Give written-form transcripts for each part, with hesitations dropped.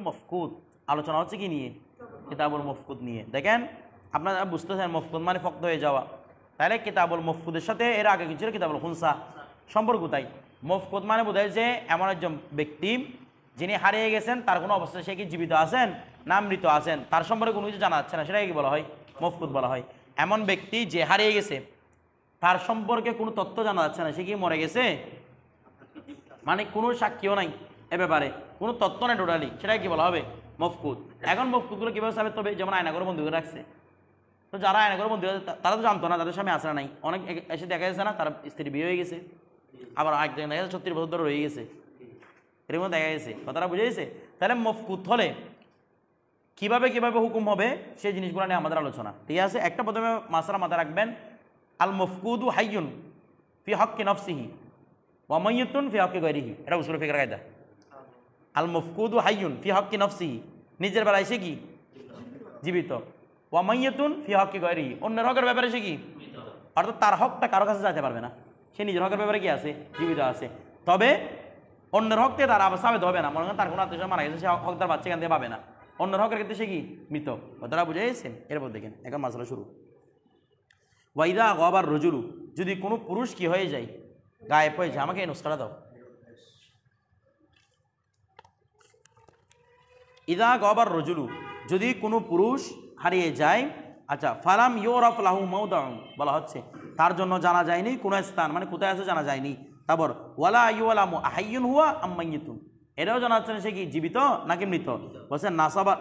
মফকুদ আলোচনা হচ্ছে কি নিয়ে? কিতাবুল মফকুদ নিয়ে। দেখেন আপনারা বুঝতেছেন মফকুদ মানে ফক্ত হয়ে যাওয়া, তাহলে কিতাবুল মফকুদের সাথে এর আগে কি ছিল? কিতাবুল খুনসা। সম্পর্ক তাই মফকুদ মানে বোঝায় যে এমন একজন ব্যক্তি যিনি হারিয়ে গেছেন, তার কোনো অবস্থায় সে কি জীবিত আছেন না মৃত আছেন তার সম্পর্কে কোনো কিছু জানা যাচ্ছে না, সেটাকে কি বলা হয়? মফকুদ বলা হয়। এমন ব্যক্তি যে হারিয়ে গেছে, তার সম্পর্কে কোনো তথ্য জানা যাচ্ছে না, সে কি মরে গেছে, মানে কোনো সাক্ষীও নাই এ ব্যাপারে, কোনো তথ্য নেই টোটালি, সেটাকে কি বলা হবে? মফকুদ। এখন মফকুদগুলো কীভাবে সাবিত হবে? যেমন আয়না করে বন্ধু করে রাখছে, তো যারা আয়না করে বন্ধু তারা তো জানতো না তাদের স্বামী আসরা নাই, অনেক এসে দেখা যাচ্ছে না তার স্ত্রী বিয়ে হয়ে গেছে, আবার আরেকজন দেখা যাচ্ছে 36 বছর ধরে রয়ে গেছে, এরকম দেখা গেছে। কথাটা বুঝে গেছে? তাহলে মফকুদ হলে কীভাবে হুকুম হবে সেই জিনিসগুলো নিয়ে আমাদের আলোচনা, ঠিক আছে? একটা প্রথমে মাসালা মাথায় রাখবেন, আল মফকুদু হাইয়ুন ফি হক্কি নফসিহি ওয়া মাইয়িতুন ফি হক্কি গায়রিহি। এটা উসুল ফিকহের কায়দা। আল মফকুদু হাইয়ুন ফি হক্কি নফসিহি, নিজের বেলায় সে কি জীবিত, ওয়া মাইয়িতুন ফি হক্কি গায়রিহি, অন্যের হকের ব্যাপারে সে কি, অর্থাৎ তার হকটা কারো কাছে যাইতে পারবে না, সে নিজের হকের ব্যাপারে কি আছে? জীবিত আছে। তবে অন্যের হক থেকে তার সাবেত হবে না, মনে করেন তার কোনো আত্মীয় মারা গেছে, সে হক তার বাচ্চা এখান থেকে পাবে না, অন্যের হকের ক্ষেত্রে সে কি মৃত। কথাটা বুঝে গেছেন? এরপর দেখেন এখন মাসলা শুরু। ওয়াইদা গবার রজুলু, যদি কোনো পুরুষ কি হয়ে যায়, গায়েব হয়ে যায়, আমাকে এই নুসখাটা দাও। ইদা গবার রজুলু, যদি কোনো পুরুষ হারিয়ে যায়, আচ্ছা, ফালাম ইউরাফ লাহু মাউদাউন, বলা হচ্ছে তার জন্য জানা যায়নি কোনো স্থান, মানে কোথায় আছে জানা যায়নি। তারপর ওয়ালা ইউলামু আহাইয়ুন হুয়া আম মাইয়িতুন, এটাও জানা যাচ্ছে না সে কি জীবিত নাকি মৃত। বলছে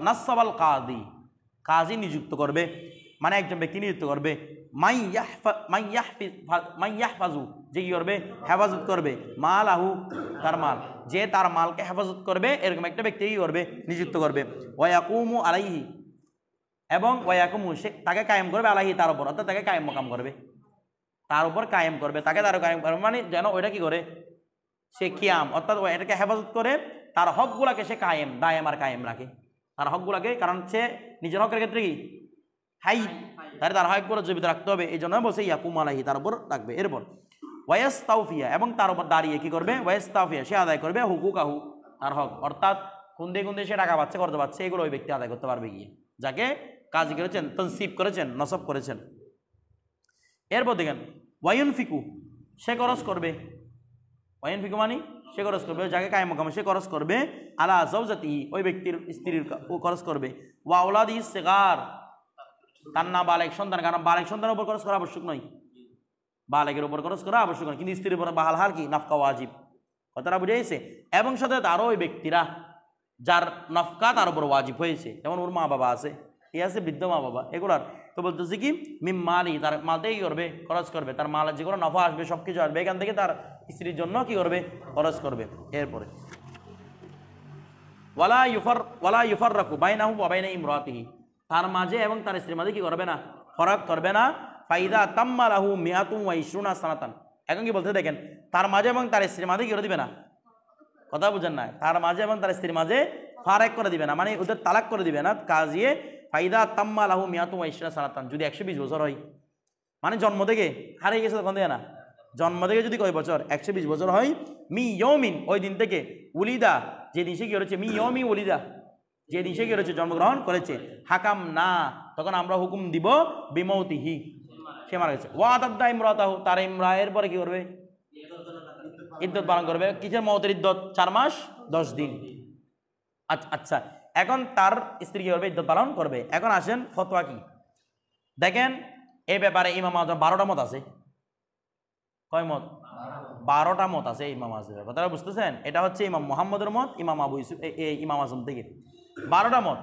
নাসাবাল কাযী, কাজী নিযুক্ত করবে, মানে একজন ব্যক্তি নিযুক্ত করবে, মাই ইয়াহফাজু, যে কি করবে? হেফাজত করবে, মালাহু, তার মাল, যে তার মালকে হেফাজত করবে, এরকম একটা ব্যক্তি কি করবে? নিযুক্ত করবে। ওয়ায়াকুমু আলাইহি, এবং ওয়ায়াকুমু, সে তাকে কায়েম করবে, আলাইহি, তার উপর, অর্থাৎ তাকে কায়েম মকাম করবে, তার উপর কায়েম করবে, তাকে তার কায়েম করবে, মানে যেন ওইটা কি করে? সে কিয়াম, অর্থাৎ এটাকে হেফাজত করে, তার হকগুলাকে সে কায়েম, দায়েম আর কায়েম রাখে তার হকগুলাকে, কারণ সে নিজের হকের ক্ষেত্রে কি হাই, তাহলে তার হকগুলো জীবিত রাখতে হবে, এই জন্য বলছে ইয়াকুম আলাইহি, তার উপর রাখবে। এরপর ওয়াইস্তাউফিয়া, এবং তার উপর দাঁড়িয়ে কি করবে? ওয়াইস্তাউফিয়া, সে আদায় করবে হুকুকাহু, তার হক, অর্থাৎ কুন্দে সে টাকা পাচ্ছে, করতে পারছে, এগুলো ওই ব্যক্তি আদায় করতে পারবে গিয়ে, যাকে কাজী করেছেন, তনসিব করেছেন, নসব করেছেন। এরপর দেখেন ওয়ায়ুন ফিকু, সে খরচ করবে, ওয়ায়ুন ফিকু মানে সে খরচ করবে, যাকে কায়েম মকাম সে খরচ করবে, আলা জাওজাতিহি, ওই ব্যক্তির স্ত্রীর ও খরচ করবে, ওয়া আওলাদি সিগার, তার না বালেক সন্তান, কারণ বালেক সন্তানের উপর খরচ করা আবশ্যক নয়, বালেকের উপর খরচ করা আবশ্যক নয়, কিন্তু স্ত্রীর উপর বাহাল হার কি নাফকা ওয়াজিব। কথাটা বুঝে গেছে? এবং সাথে তারও ওই ব্যক্তিরা যার নফকা তার উপর ওয়াজিব হয়েছে, যেমন ওর মা বাবা আছে, ঠিক আছে, বৃদ্ধ মা বাবা, এগুলার তো বলতেছে কি মিম মালি, তার মাল থেকে কি করবে? খরচ করবে, তার মাল যেগুলো নফা আসবে সব কিছু আসবে, এখান থেকে তার স্ত্রীর জন্য কি করবে? খরচ করবে। এরপরে ওয়ালা ইউফাররাকু বাইনাহু ওয়া বাইনা ইমরাতিহি, তার মাঝে এবং তার স্ত্রীর মাঝে কি করবে না? ফরাক করবে না। ফাইদা তাম্মা লাহু মিআতুন ওয়া ইশরুনা সানাতান, এখন কি বলতে দেখেন, তার মাঝে এবং তার স্ত্রীর মাঝে কি করে দিবে না? কথা বুঝেন না? তার মাঝে এবং তার স্ত্রীর মাঝে ফারাক করে দিবে না, মানে ওদের তালাক করে দিবে না। কাজিয়ে ফাইদা তাম্মা লাহু মিআতুন ওয়া ইশরুনা সানাতান, যদি 120 বছর হয়, মানে জন্ম থেকে হারিয়ে গেছে তখন থেকে না, জন্ম থেকে যদি কয় বছর? 120 বছর হয়, মি ইয়মিন, ওই দিন থেকে, উলিদা, যে দিন সে কি করেছে, মি ইয়মি উলিদা, যে দিন সে কি করেছে? জন্মগ্রহণ করেছে, হাকাম না, তখন আমরা হুকুম দিব বিমৌতিহি, সে মারা গেছে। ওয়াদাদ্দা ইমরাতাহু, তার ইমরায়ের পরে কি করবে? ইদ্যত পালন করবে। কিসের মওতের ইদ্যত? 4 মাস 10 দিন। আচ্ছা, এখন তার স্ত্রী কি করবে? ইদ্যত পালন করবে। এখন আসেন ফতোয়া কি দেখেন, এই ব্যাপারে ইমাম আযম 12টা মত আছে। কয় মত? 12টা মত আছে ইমাম আযমের। কথাটা বুঝতেছেন? এটা হচ্ছে ইমাম মুহাম্মদের মত, ইমাম আবু ইউসুফ, ইমাম আযম থেকে 12টা মত।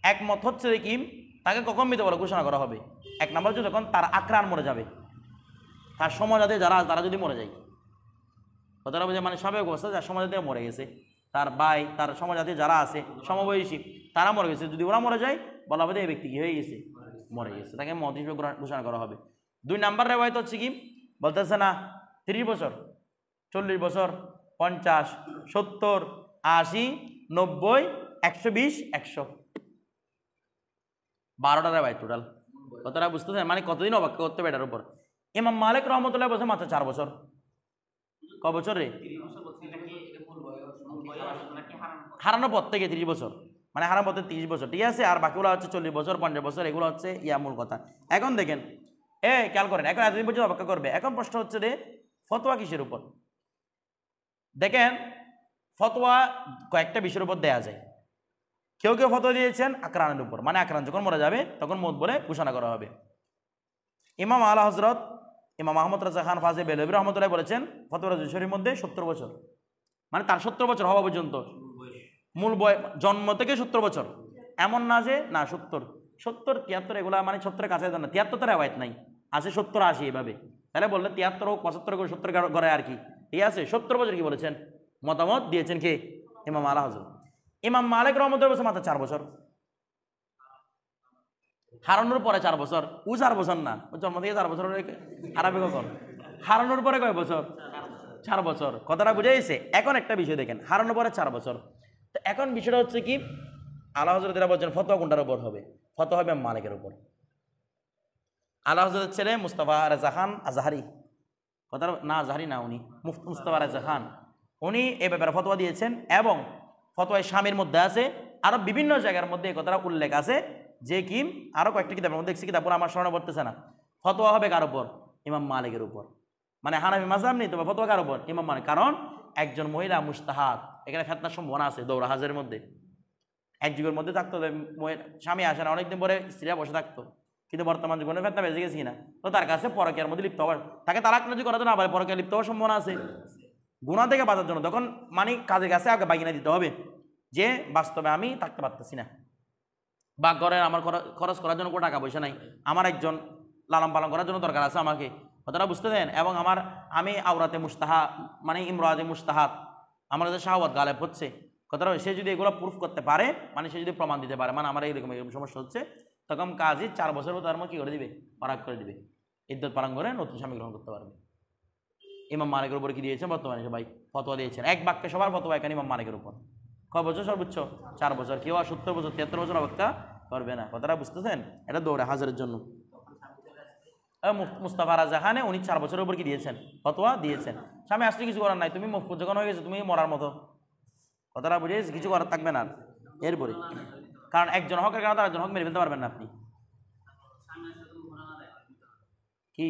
এক মত হচ্ছে কি, তাকে কখন মৃত বলে ঘোষণা করা হবে? 1 নম্বর হচ্ছে যখন তার আকরান মরে যাবে, তার সমাজাতে যারা তারা যদি মরে যায়, কথাটা বুঝে, মানে স্বাভাবিক অবস্থা, যার সমাজাতে মরে গেছে, তার ভাই, তার সমাজাতে যারা আছে সমবয়সী, তারা মরে গেছে, যদি ওরা মরে যায়, বলা হবে এই ব্যক্তি কি হয়ে গেছে? মরে গেছে, তাকে মত হিসেবে ঘোষণা করা হবে। 2 নম্বর রেওয়ায়েত হচ্ছে কি, বলতেছে না 30 বছর, 40 বছর, 50, 70, 80, 90, 120, 100, 12টা রেওয়ায়েত টোটাল। কথাটা বুঝতেছেন? মানে কতদিন অপেক্ষা করতে হবে এটার উপর। ইমাম মালিক রহমতুল্লাহ বলছে মাত্র 4 বছর। ক বছর রে? হারানোর পর থেকে 30 বছর। মানে হারাম পথে 30 বছর, ঠিক আছে, আর বাকিগুলো হচ্ছে 40 বছর 50 বছর, এগুলো হচ্ছে মূল কথা। এখন দেখেন খেয়াল করেন, এখন এতদিন পর্যন্ত অপেক্ষা করবে। এখন প্রশ্ন হচ্ছে যে ফতোয়া কিসের উপর? দেখেন ফতোয়া কয়েকটা বিষয়ের উপর দেয়া যায়। কেউ কেউ ফতোয়া দিয়েছেন আকরানের উপর, মানে আকরান যখন মরে যাবে তখন মত বলে ঘোষণা করা হবে। ইমাম আলা হজরত ইমাম আহমদ রাজা খান ফাজে বেলবি রহমতুল্লাহ বলেছেন ফতোয়া শরীর মধ্যে 70 বছর, মানে তার 70 বছর হওয়া পর্যন্ত, মূল বয়স জন্ম থেকে 70 বছর, এমন না যে না 70 70 73 এগুলা মানে 70-এর কাছে না, 73 তো রেওয়ায়ত নাই, আছে 70 80 এইভাবে। তাহলে বললে 73 হোক 75 হোক 70 করে আর কি, ঠিক আছে। 70 বছর কি বলেছেন, মতামত দিয়েছেন কে? ইমাম আলা হজরত। ইমাম মালিক রহমতুল্লাহ বলছে মাত্র 4 বছর, হারানোর পরে 4 বছর, ও 4 বছর না, ও জন্ম থেকে 4 বছর আরবে কখন, হারানোর পরে কয় বছর, 4 বছর, কথাটা বুঝে গেছে। এখন একটা বিষয় দেখেন, হারানোর পরে 4 বছর, তো এখন বিষয়টা হচ্ছে কি, আলা হজরতেরা বলছেন ফতোয়া কোনটার উপর হবে? ফতোয়া হবে মালিকের উপর। আলা হজরতের ছেলে মুস্তাফা রাজা খান আজহারি, কথা না আজহারি না, উনি মুস্তাফা রাজা খান, উনি এ ব্যাপারে ফতোয়া দিয়েছেন, এবং ফতোয়া স্বামীর মধ্যে আছে, আরো বিভিন্ন জায়গার মধ্যে এই কথাটা উল্লেখ আছে যে কি, আরো কয়েকটা কিতাবের মধ্যে দেখছি, কিতাবগুলো আমার স্মরণে পড়তেছে না। ফতোয়া হবে কার উপর? ইমাম মালিকের উপর। মানে হানাফি মাযহাব নেই, তবে ফতোয়া কার উপর? ইমাম মালিক। কারণ একজন মহিলা মুস্তাহাদ, এখানে ফেতনার সম্ভাবনা আছে দৌড়া হাজের মধ্যে। এক যুগের মধ্যে থাকতো স্বামী আসে না, অনেকদিন পরে স্ত্রীরা বসে থাকতো, কিন্তু বর্তমান যুগে ফেতনা বেজে গেছি না, তো তার কাছে পরকীয়ার মধ্যে লিপ্ত হওয়ার, তাকে তালাক নাজি করাতে না পারে, পরকীয়া লিপ্ত হওয়ার সম্ভাবনা আছে গুনাহ থেকে বাঁচার জন্য। তখন মানে কাজের কাছে আগে বাগিনা দিতে হবে যে বাস্তবে আমি থাকতে পারতেছি না, বা ঘরে আমার খরচ করার জন্য কোনো টাকা পয়সা নাই, আমার একজন লালন পালন করার জন্য দরকার আছে আমাকে, কথাটা বুঝতে দেন। এবং আমি আওরাতে মুস্তাহা, মানে ইমরাতে মুস্তাহাত, আমার কাছে শাহওয়াত গালেব হচ্ছে, কথাটা সে যদি এগুলো প্রুফ করতে পারে, মানে সে যদি প্রমাণ দিতে পারে, মানে আমার এরকম সমস্যা হচ্ছে, তখন কাজী 4 বছর তার মধ্যে কী করে দিবে, পারাক করে দিবে, ইদ্যত পালন করে নতুন স্বামী গ্রহণ করতে পারবে। ইমাম মালিকের উপর কি দিয়েছেন বর্তমানে সবাই ফতোয়া দিয়েছেন, এক বাক্যে সবার ফতোয়া এখানে ইমাম মালিকের উপর। কয় বছর সর্বোচ্চ? 4 বছর, কেউ আর 70 বছর 73 বছর অপেক্ষা করবে না, কথাটা বুঝতেছেন। এটা দৌড়ে হাজারের জন্য। মুস্তাফা রাজা খানে উনি 4 বছরের উপর কি দিয়েছেন, ফতোয়া দিয়েছেন। স্বামী আসলে কিছু করার নাই, তুমি মফকুজ যখন হয়ে গেছো, তুমি মরার মতো, কথাটা বুঝে কিছু করার থাকবে না এরপরে। কারণ একজন হকের কারণে আরেকজন হক মেরে ফেলতে পারবেন না আপনি, কি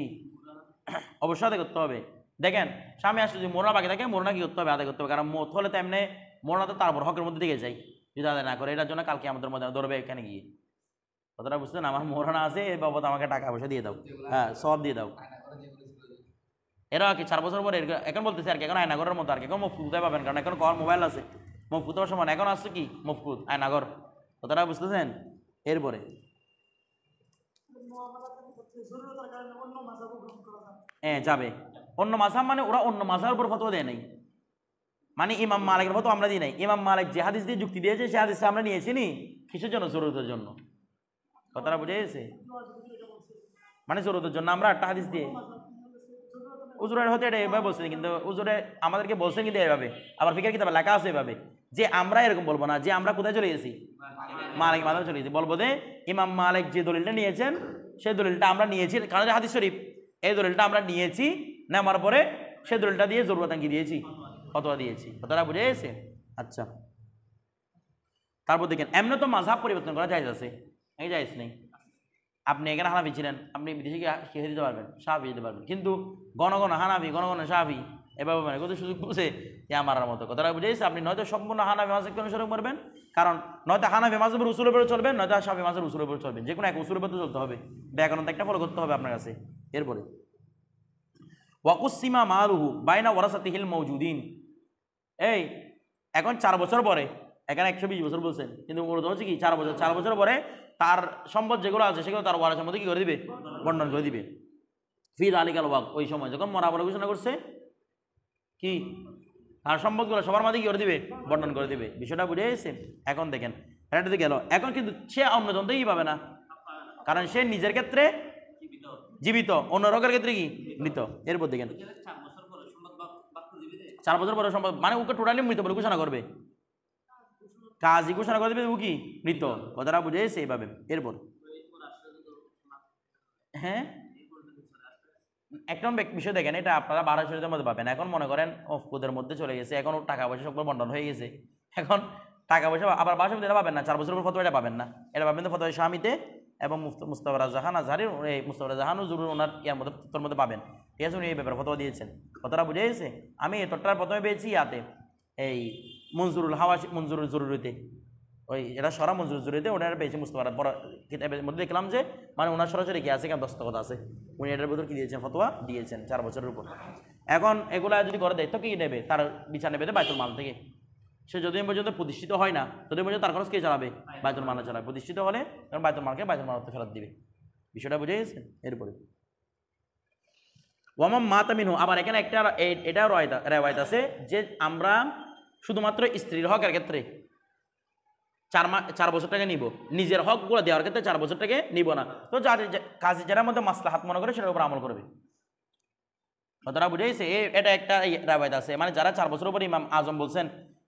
অবশ্যই আদায় করতে হবে। দেখেন স্বামী আসলে যদি মোরনা বাকি থাকে, মোরনা কি করতে হবে, আদায় করতে হবে। কারণ মত হলে তো এমনি মোরনা তো তারপর হকের মধ্যে দিকে যায়, যদি আদায় না করে, এটার জন্য কালকে আমাদের মধ্যে ধরবে এখানে গিয়ে, কথাটা বুঝছেন। আমার মোরনা আছে, এর বাবদ আমাকে টাকা পয়সা দিয়ে দাও, হ্যাঁ সব দিয়ে দাও। এরা কি 4 বছর পরে এখন বলতেছে আর কি, এখন আয়নাগরের মতো আর কি, এখন মফকুদ পাবেন, কারণ এখন মোবাইল আছে, মফকুদ হওয়ার সময় এখন আসছে কি মফকুদ আয়নাগর, কথাটা বুঝতেছেন। এরপরে যাবে অন্য মাযহাব, মানে ওরা অন্য মাযহাবের উপর ফতোয়া দেয় নাই, মানে ইমাম মালিকের ফতোয়া আমরা দিই নাই। ইমাম মালিক যে হাদিস দিয়ে যুক্তি দিয়েছে, সে হাদিসটা আমরা নিয়েছি নি কিসের জন্য? জরুরতের জন্য, কথাটা বুঝে গেছে। মানে জরুরতের জন্য আমরা একটা হাদিস দিয়ে, উজুরের হতে এটা এভাবে বলছেন, কিন্তু উজুরে আমাদেরকে বলছেন কিন্তু এভাবে, আবার ফিকার কিতাবে লেখা আছে এভাবে, যে আমরা এরকম বলবো না যে আমরা কোথায় চলে গেছি, মালিক মাধ্যমে চলে গেছি, বলবো যে ইমাম মালিক যে দলিলটা নিয়েছেন, সেই দলিলটা আমরা নিয়েছি, কারণ হাদিস শরীফ, এই দলিলটা আমরা নিয়েছি, নেওয়ার পরে সেই দলিলটা দিয়ে জরুরত কি দিয়েছি, ফতোয়া দিয়েছি, কথাটা বুঝে গেছে। আচ্ছা, তারপর দেখেন এমনি তো মাযহাব পরিবর্তন করা জায়েজ আছে, এই জায়েজ নেই। আপনি এখানে হানাফি ছিলেন, আপনি বিদেশে শিখে দিতে পারবেন, সাহাফি দিতে পারবেন, কিন্তু ঘন ঘন হানাফি ঘন ঘন সাহাফি এভাবে মানে কত সুযোগ বুঝে যে আমার মতো, কথাটা বুঝে গেছে। আপনি নয়তো সম্পূর্ণ হানাফি মাযহাবকে অনুসরণ করবেন, কারণ নয়তো হানাফি মাযহাবের উসুলের উপরে চলবেন, নয়তো শাফি মাযহাবের উসুলের উপরে চলবেন, যে কোনো এক উসুলের উপরে চলতে হবে, ব্যাকরণ একটা ফলো করতে হবে আপনার কাছে। এরপরে ওয়াকুসিমা মালুহু বাইনা ওয়ারাসাতিহিল মাওজুদিন, এই এখন 4 বছর পরে, এখানে 120 বছর বলছেন, কিন্তু মূলত হচ্ছে কি 4 বছর, 4 বছর পরে তার সম্পদ যেগুলো আছে সেগুলো তার ওয়ারাসের মধ্যে কি করে দিবে, বন্টন করে দিবে। ফির আলিকাল ওয়াক, ওই সময় যখন মরা বলে ঘোষণা করছে, কি তার সম্পদগুলো সবার মাঝে কি করে দিবে, বন্টন করে দিবে। বিষয়টা বুঝে গেছে। এখন দেখেন এটাতে গেল, এখন কিন্তু সে অন্যজন তো কি পাবে না, কারণ সে নিজের ক্ষেত্রে জীবিত, অন্য রোগের ক্ষেত্রে কি মৃত। এরপর দেখেন 4 বছর পরে সম্পদ, মানে ওকে টোটালি মৃত বলে ঘোষণা করবে, কাজী ঘোষণা করে দেবে ও কি মৃত, কথাটা বুঝে গেছে এইভাবে। এরপর হ্যাঁ একটা বিষয় দেখেন, এটা আপনারা 12 শরীরের মধ্যে পাবেন। এখন মনে করেন অফকুদের মধ্যে চলে গেছে, এখন টাকা পয়সা সব বন্টন হয়ে গেছে, এখন টাকা পয়সা আবার বাসা এটা পাবেন না, 4 বছরের উপর ফতোয়া এটা পাবেন না, এটা পাবেন তো ফতোয়া স্বামীতে এবং মুস্তাফা জাহান আজহারির এই মুস্তাফা জাহান জরুর ওনার ইয়ার মধ্যে তোর মধ্যে পাবেন। ঠিক আছে, উনি এই ব্যাপারে ফতোয়া দিয়েছেন। কথাটা বুঝে গেছে? আমি এই তোরটার প্রথমে পেয়েছি ইয়াতে এই মঞ্জুরুল হাওয়াস মঞ্জুরুল জরুরিতে, ওই এটা সরা মঞ্জুর জরুরিতে ওনার পেয়েছি মুস্তাফার বড় কিতাবের মধ্যে দেখলাম যে মানে ওনার সরাসরি কি আছে কেন দস্তখত আছে, উনি এটার ভিতর কি দিয়েছেন ফতোয়া দিয়েছেন 4 বছরের উপর। এখন এগুলা যদি করে দেয় তো কি নেবে, তার বিচার নেবে বাইতুল মাল থেকে। সে যতদিন পর্যন্ত প্রতিষ্ঠিত হয় না ততদিন পর্যন্ত তার খরচ কে চালাবে? বাইতুল মাল চালাবে। প্রতিষ্ঠিত হলে তখন বাইতুল মালকে বাইতুল মাল ফেরত দিবে। বিষয়টা বুঝে গেছেন? এরপরে ওয়ামাম মাতামিনহু, আবার এখানে একটা এটাও রেওয়ায়ত আছে যে আমরা শুধুমাত্র স্ত্রীর হকের ক্ষেত্রে 4 বছর টাকা নিব, নিজের হকগুলো দেওয়ার ক্ষেত্রে 4 বছর টাকা নিব না। তো যাদের কাজে যারা মধ্যে মাসলাহাত মনে করে সেটার উপর আমল করবে। কথাটা বুঝে গেছে? এটা একটা রেওয়ায়ত আছে, মানে যারা 4 বছর উপর ইমাম আজম বলছেন,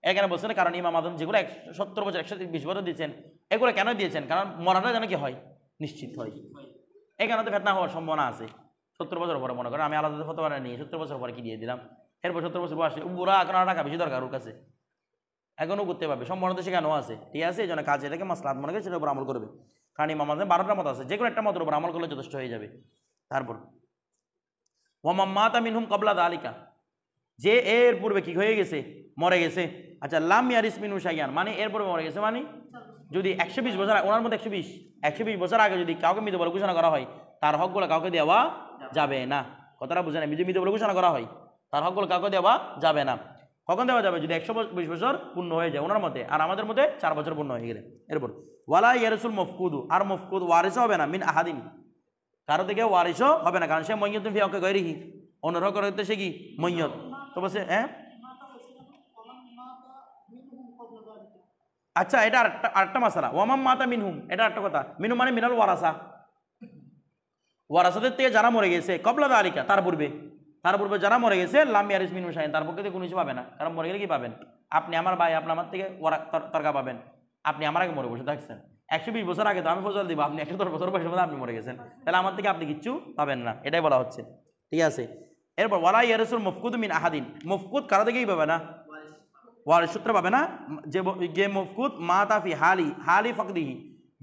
এখানে বলছেন কারণ ইমাম আজম যেগুলো 70 বছর 120 বছর দিয়েছেন, এগুলো কেন দিয়েছেন? কারণ মরাটা যেন কি হয়, নিশ্চিত হয়। এখানে তো ফেতনা হওয়ার সম্ভাবনা আছে। 70 বছর পরে মনে করেন আমি আলাদা ফতোয়া নিয়ে 70 বছর পরে কি দিয়ে দিলাম, এরপর 70 বছর বয়সে বুড়া এখন টাকা বেশি দরকার ওর কাছে, এখনও করতে পারবে, সম্ভাবনা তো সেখানেও আছে। ঠিক আছে, এই জন্য কাজ এটাকে মাসলাহাত মনে করে সেটার উপর আমল করবে। কারণ ইমাম আজম 12টা মত আছে, যে কোনো একটা মতের উপর আমল করলে যথেষ্ট হয়ে যাবে। তারপর ওয়ামাম মাতা মিনহুম ক্বাবলা যালিকা, যে এর পূর্বে কি হয়ে গেছে, মরে গেছে। আচ্ছা, লাম ইয়ারিস মিনহু শাইআন, মানে এর পূর্বে মরে গেছে, মানে যদি 120 বছর ওনার মধ্যে 120 বছর আগে যদি কাউকে মৃত বলে ঘোষণা করা হয়, তার হকগুলো কাউকে দেওয়া যাবে না। কথাটা বুঝে না? মৃত বলে ঘোষণা করা হয়, তার হকগুলো কাউকে দেওয়া যাবে না। কখন দেওয়া যাবে? যদি 120 বছর পূর্ণ হয়ে যায় ওনার মধ্যে, আর আমাদের মধ্যে 4 বছর পূর্ণ হয়ে গেলে। এরপর ওয়ালা ইয়ারসুল মফকুদু, আর মফকুদ ওয়ারিস হবে না মিন আহাদিন, কারো থেকে ওয়ারিসও হবে না, কারণ সে মইয়ত ফি হকে গৈরিহি, অন্যের হক করতে সে কি মইয়ত। তো বলছে হ্যাঁ, আচ্ছা এটা আরেকটা মাসালা। ওয়ামাম মাতা মিনহুম, এটা একটা কথা। মিনহুম মানে মিনাল ওয়ারাসা, ওয়ারাসাদের থেকে যারা মরে গেছে ক্বাবলা যালিকা, তার পূর্বে যারা মরে গেছে, লাম ইয়ারিস মিনহু শাইআন, তার পক্ষে কোনো কিছু পাবে না। কারণ মরে গেলে কি পাবেন? আপনি আমার ভাই, আপনি আমার থেকে তরকা পাবেন। আপনি আমার আগে মরে বসে থাকছেন, 120 বছর আগে তো আমি ফজল দিব, আপনি 110 বছর বয়সের মধ্যে আপনি মরে গেছেন, তাহলে আমার থেকে আপনি কিচ্ছু পাবেন না, এটাই বলা হচ্ছে। ঠিক আছে, এরপর ওয়ালা ইয়ারিসুল মফকুদ মিন আহাদিন, মফকুদ কারো থেকেই পাবে না, ওয়ারিস সূত্রে পাবে না। যে মফকুদ মাতা ফি হালি ফাকদিহি,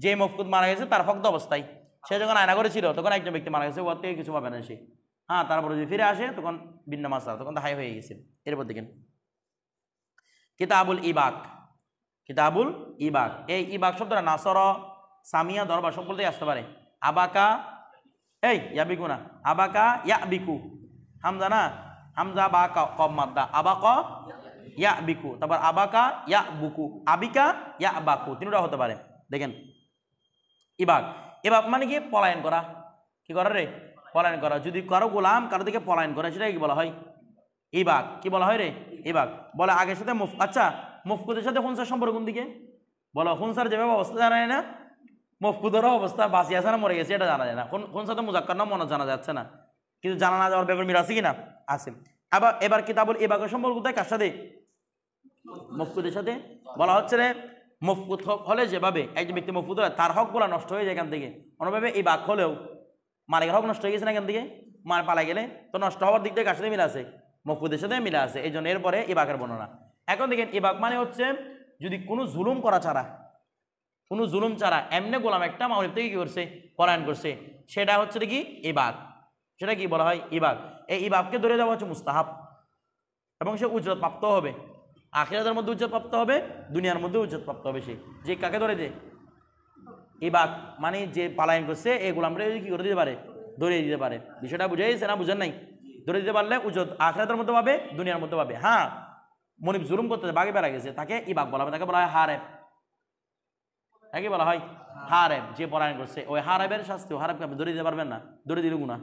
যে মফকুদ মারা গেছে তার ফকদ অবস্থায়, সে যখন আয়না করেছিল তখন একজন ব্যক্তি মারা গেছে, ওর থেকে কিছু পাবে না সে। হ্যাঁ, তারপরে যদি ফিরে আসে তখন ভিন্ন মাসলা, তখন তো হাই হয়ে গেছে। এরপর দেখেন কিতাবুল ইবাক, কিতাবুল ইবাক, এই ইবাক শব্দটা নাসর সামিয়া দরবার সব বলতেই আসতে পারে। আবাকা এই ইয়াবিকু না, আবাকা ইয়াবিকু, হামজা না, হামজা বা কম মাদ্দা, আবাকা ইয়াবিকু, তারপর আবাকা ইয়াবুকু, আবিকা ইয়াবাকু, তিনটা হতে পারে। দেখেন ইবাক, ইবাক মানে কি পলায়ন করা, কি করা রে, পলায়ন করা। যদি কারো গোলাম কারো দিকে পলায়ন করে সেটা কি বলা হয়? ইবাক। কি বলা হয় রে? ইবাক। বলে আগের সাথে আচ্ছা মফকুদের সাথে হুনসার সম্পর্ক কোন দিকে? বলো হুনসার যেভাবে অবস্থা জানা যায় না, মফকুদেরও অবস্থা বাঁচি আছে না মরে গেছে এটা জানা যায় না। হুনসা তো মুজাক্কার না মনে জানা যাচ্ছে না, কিন্তু জানা না যাওয়ার ব্যাপার মিল আছে কিনা? আছে। আবার এবার কিতাবুল ইবাকের সম্পর্ক কোথায়, কার সাথে? মফকুদের সাথে। বলা হচ্ছে রে মফকুদ হলে যেভাবে একজন ব্যক্তি মফকুদ হয় তার হকগুলো নষ্ট হয়ে যায় এখান থেকে, অন্যভাবে এই বাক হলেও মালিকের হক নষ্ট হয়ে গেছে না এখান থেকে, মার পালা গেলে তো নষ্ট হওয়ার দিক থেকে কার সাথে মিলে আছে? মফকুদের সাথে মিলে আছে। এই জন্য এরপরে ইবাকের বর্ণনা। এখন দেখেন ইবাক মানে হচ্ছে যদি কোনো জুলুম করা ছাড়া, কোনো জুলুম ছাড়া এমনি গোলাম একটা মাওলিব থেকে কি করছে, পলায়ন করছে, সেটা হচ্ছে কি ইবাক। সেটা কি বলা হয়? ইবাক। এই ইবাককে ধরে দেওয়া হচ্ছে মুস্তাহাব, এবং সে উজ্জত প্রাপ্ত হবে, আখিরাতের মধ্যে উজ্জত প্রাপ্ত হবে, দুনিয়ার মধ্যে উজ্জত প্রাপ্ত হবে। সে যে কাকে ধরে দেয় ইবাক মানে যে পালায়ন করছে এই গোলামরা কি করে দিতে পারে, ধরিয়ে দিতে পারে। বিষয়টা বুঝাইছে না? বুঝেন নাই? ধরে দিতে পারলে উজ্জত আখিরাতের মধ্যে পাবে, দুনিয়ার মধ্যে পাবে। হ্যাঁ, মনিব জুলুম করতে বাগে বেড়া গেছে, তাকে ইবাক বলা হবে, তাকে বলা হয় হারেব। তাকে বলা হয় হারেব, যে পলায়ন করছে ওই হারেবের শাস্তি। হারেবকে আপনি ধরে দিতে পারবেন না, ধরে দিলে গুনাহ।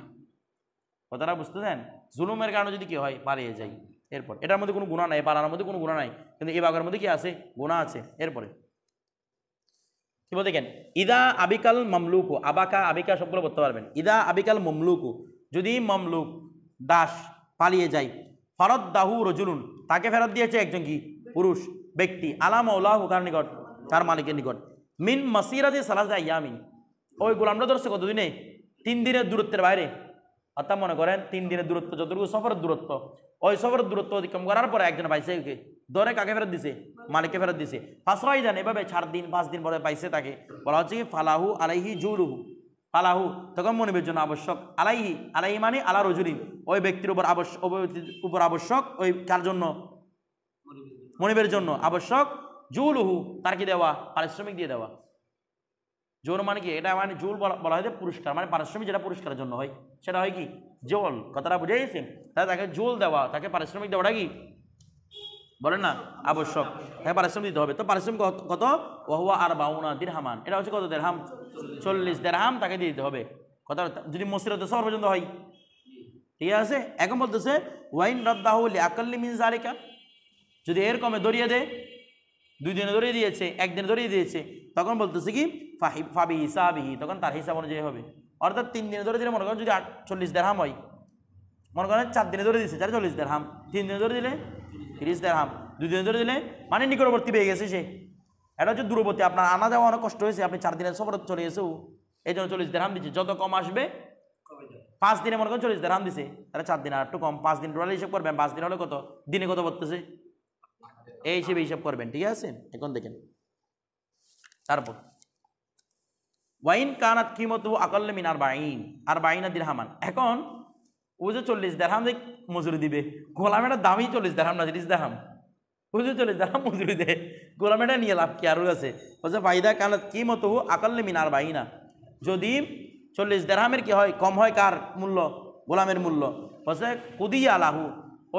কথাটা বুঝতেছেন? জুলুমের কারণে যদি কি হয়, পালিয়ে যায়। এরপর এটার মধ্যে কোনো গুনাহ নাই, পালানোর মধ্যে কোনো গুনাহ নাই, কিন্তু ইবাকের মধ্যে কি আছে? গুনাহ আছে। এরপরে কি বলতে দেখেন, ইদা আবিকাল মামলুকু, আবাকা আবিকা সবগুলো বলতে পারবেন। ইদা আবিকাল মামলুকু, যদি মামলুক দাস পালিয়ে যায়, ফরদ দাহু রজুলুন, তাকে ফেরত দিয়েছে একজন কি পুরুষ ব্যক্তি, আলা মাওলাহু, কার নিকট? তার মালিকের নিকট, মিন মাসিরাতি সালাসা ইয়ামিন, ওই গোলামটা ধরছে কতদিনে? 3 দিনের দূরত্বের বাইরে। অর্থাৎ মনে করেন 3 দিনের দূরত্ব, যতটুকু সফরের দূরত্ব, ওই সফরের দূরত্ব অতিক্রম করার পরে একজন পাইছে ধরে কাকে ফেরত দিছে? মালিককে ফেরত দিছে। ফাসরাই দেন এভাবে 4 দিন 5 দিন পরে পাইছে তাকে বলা হচ্ছে কি ফালাহু আলাইহি জুলুহু। ফালাহু তখন মনিবের জন্য আবশ্যক, আলাইহি আলাইহি মানে আলা রজুলিন, ওই ব্যক্তির উপর আবশ্যক, উপর আবশ্যক, ওই কার জন্য? মনিবের জন্য আবশ্যক জুলুহু, তার কি দেওয়া? পারিশ্রমিক দিয়ে দেওয়া। জোর মানে কি? এটা মানে জুল বলা হয় যে পুরস্কার, মানে পারিশ্রমিক যেটা পুরস্কারের জন্য হয় সেটা হয় কি জোল। কথাটা বুঝে গেছেন? তাহলে তাকে জোল দেওয়া, তাকে পারিশ্রমিক দেওয়াটা কি বলেন না আবশ্যক, তাকে পারিশ্রমিক দিতে হবে। তো পারিশ্রমিক কত? ওয়াহুয়া আর বাউনা দিরহামান, এটা হচ্ছে কত? দিরহাম, 40 দিরহাম তাকে দিয়ে দিতে হবে। কথা যদি মসজিদে সফর পর্যন্ত হয়, ঠিক আছে। এখন বলতেছে ওয়াইন রাদ্দাহু লিআকাল্লি মিন যালিকা, যদি এর কমে ধরিয়ে দেয়, 2 দিনে ধরিয়ে দিয়েছে, 1 দিনে ধরিয়ে দিয়েছে, তখন বলতেছে কি ফাবি হিসাবিহি, তখন তার হিসাব অনুযায়ী হবে। অর্থাৎ 3 দিনে ধরে দিলে মনে করেন যদি 40 দিরহাম হয়, মনে করেন 4 দিনে ধরে দিয়েছে 40 দিরহাম, 3 দিনে ধরে দিলে 30 দিরহাম, 2 দিনে ধরে দিলে মানে নিকটবর্তী পেয়ে গেছে সে। এটা হচ্ছে দূরবর্তী, আপনার আনা যাওয়া অনেক কষ্ট হয়েছে, আপনি 4 দিনের সফরে চলে গেছেও, এই জন্য 40 দিরহাম দিচ্ছে। যত কম আসবে, 5 দিনে মনে করেন 40 দিরহাম দিছে, তাহলে 4 দিন আর একটু কম, 5 দিন টোটাল হিসাব করবেন, 5 দিন হলে কত দিনে কত পড়তেছে এই হিসেবে হিসাব করবেন, ঠিক আছে। এখন দেখেন তারপর ওয়াইন কানাত কিমতু আকাল্লা মিন আরবাঈনা দিরহামান। এখন ও যে 40 দিরহাম যে মজুরি দিবে, গোলামের দামই 40 দিরহাম না 30 দিরহাম, ও যে 40 দিরহাম মজুরি দেয়, গোলামেটা নিয়ে লাভ কি আরও আছে? বলছে ফাইদা কানাত কিমতু আকাল্লা মিন আরবাঈনা, যদি 40 দিরহামের কি হয়, কম হয় কার মূল্য? গোলামের মূল্য। বলছে কুদিয়া আলাহু,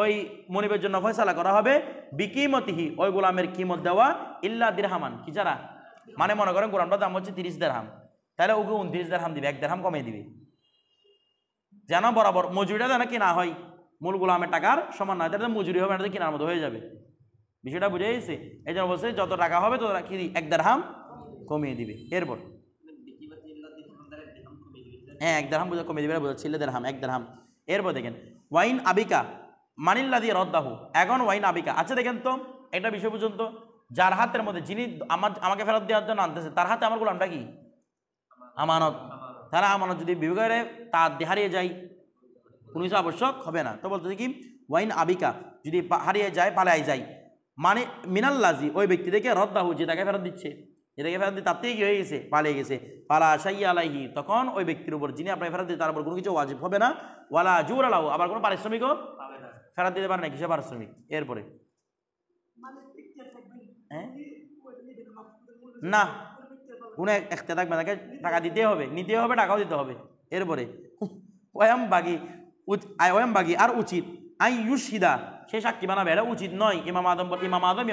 ওই মনিবের জন্য ফয়সালা করা হবে বিকিমতিহি, ওই গোলামের কিমত দেওয়া, ইল্লা দিরহামান, কি ছাড়া? মানে মনে করেন গোলামটার দাম হচ্ছে 30 দিরহাম, তাহলে ওকে 29 দিরহাম দিবে, 1 দিরহাম কমিয়ে দিবে, যেন বরাবর মজুরিটা যেন কিনা হয় মূল গোলামের টাকার সমান নয়, তাহলে মজুরি হবে এটা কেনার মতো হয়ে যাবে। বিষয়টা বুঝে গেছে? এই জন্য বলছে যত টাকা হবে তত কি 1 দিরহাম কমিয়ে দিবে। এরপর হ্যাঁ 1 দিরহাম কমিয়ে দিবে, বোঝাচ্ছিল দিরহাম 1 দিরহাম। এরপর দেখেন ওয়াইন আবিকা মানিল্লাদি রদ্দাহু। এখন ওয়াইন আবিকা, আচ্ছা দেখেন তো একটা বিষয় পর্যন্ত, যার হাতের মধ্যে, যিনি আমাকে ফেরত দেওয়ার জন্য আনতেছে, তার হাতে আমার গোলামটা কি আমানত। তারা আমানত যদি বিভাগে তার হারিয়ে যায়, কোনো কিছু আবশ্যক হবে না। তো বলতে কি ওয়াইন আবিকা, যদি হারিয়ে যায়, পালাই যায়, মানে মিনাল্লাজি, ওই ব্যক্তি থেকে রদ্দাহু, যে তাকে ফেরত দিচ্ছে, যেটাকে ফেরত দিয়ে তার থেকে কি হয়ে গেছে, পালিয়ে গেছে, পালা সাইয়া আলাইহি, তখন ওই ব্যক্তির উপর যিনি আপনাকে ফেরত দিয়ে তার উপর কোনো কিছু ওয়াজিব হবে না, ওয়ালা জুর আলাহু, আবার কোনো পারিশ্রমিকও ফেরত দিতে পারে না, কিসে পারিশ্রমিক। এরপরে হ্যাঁ না, কোনো একটা থাকবে, তাকে টাকা দিতে হবে, নিতে হবে, টাকাও দিতে হবে। এরপরে ওয়াম বাগি আর উচিত আই ইউশহিদা, সে সাক্ষী বানাবে, এটা উচিত নয়। ইমাম আদম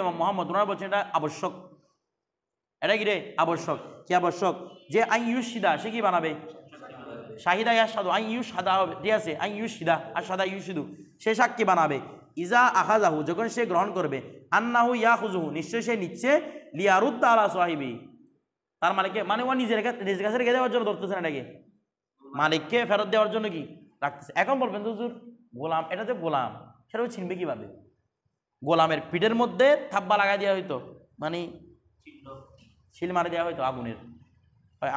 ইমাম মোহাম্মদ ওনারা বলছেন এটা আবশ্যক, এটা কি রে আবশ্যক। কি আবশ্যক? যে আই ইউশহিদা, সে কি বানাবে? শাহিদা ইয়াশহাদু, আই ইউশহাদা হবে, ঠিক আছে, আই ইউশহিদা আশহাদা ইউশহিদু, সে সাক্ষী বানাবে। ইজা আখাযাহু, যখন সে গ্রহণ করবে, আন্নাহু ইয়াখুযুহু, নিশ্চয় সে নিচ্ছে, লিয়ারুদ্দা আলা সাহিবি, তার মালিককে, মানে ও নিজের কাছে রেখে দেওয়ার জন্য ধরতেছে না, এটাকে মালিককে ফেরত দেওয়ার জন্য কি রাখতেছে। এখন বলবেন হুজুর গোলাম, এটা যে গোলাম, সেটা চিনবে কিভাবে? গোলামের পিঠের মধ্যে থাব্বা লাগাই দেওয়া হইতো, মানে শিল মারি দেওয়া হইতো আগুনের,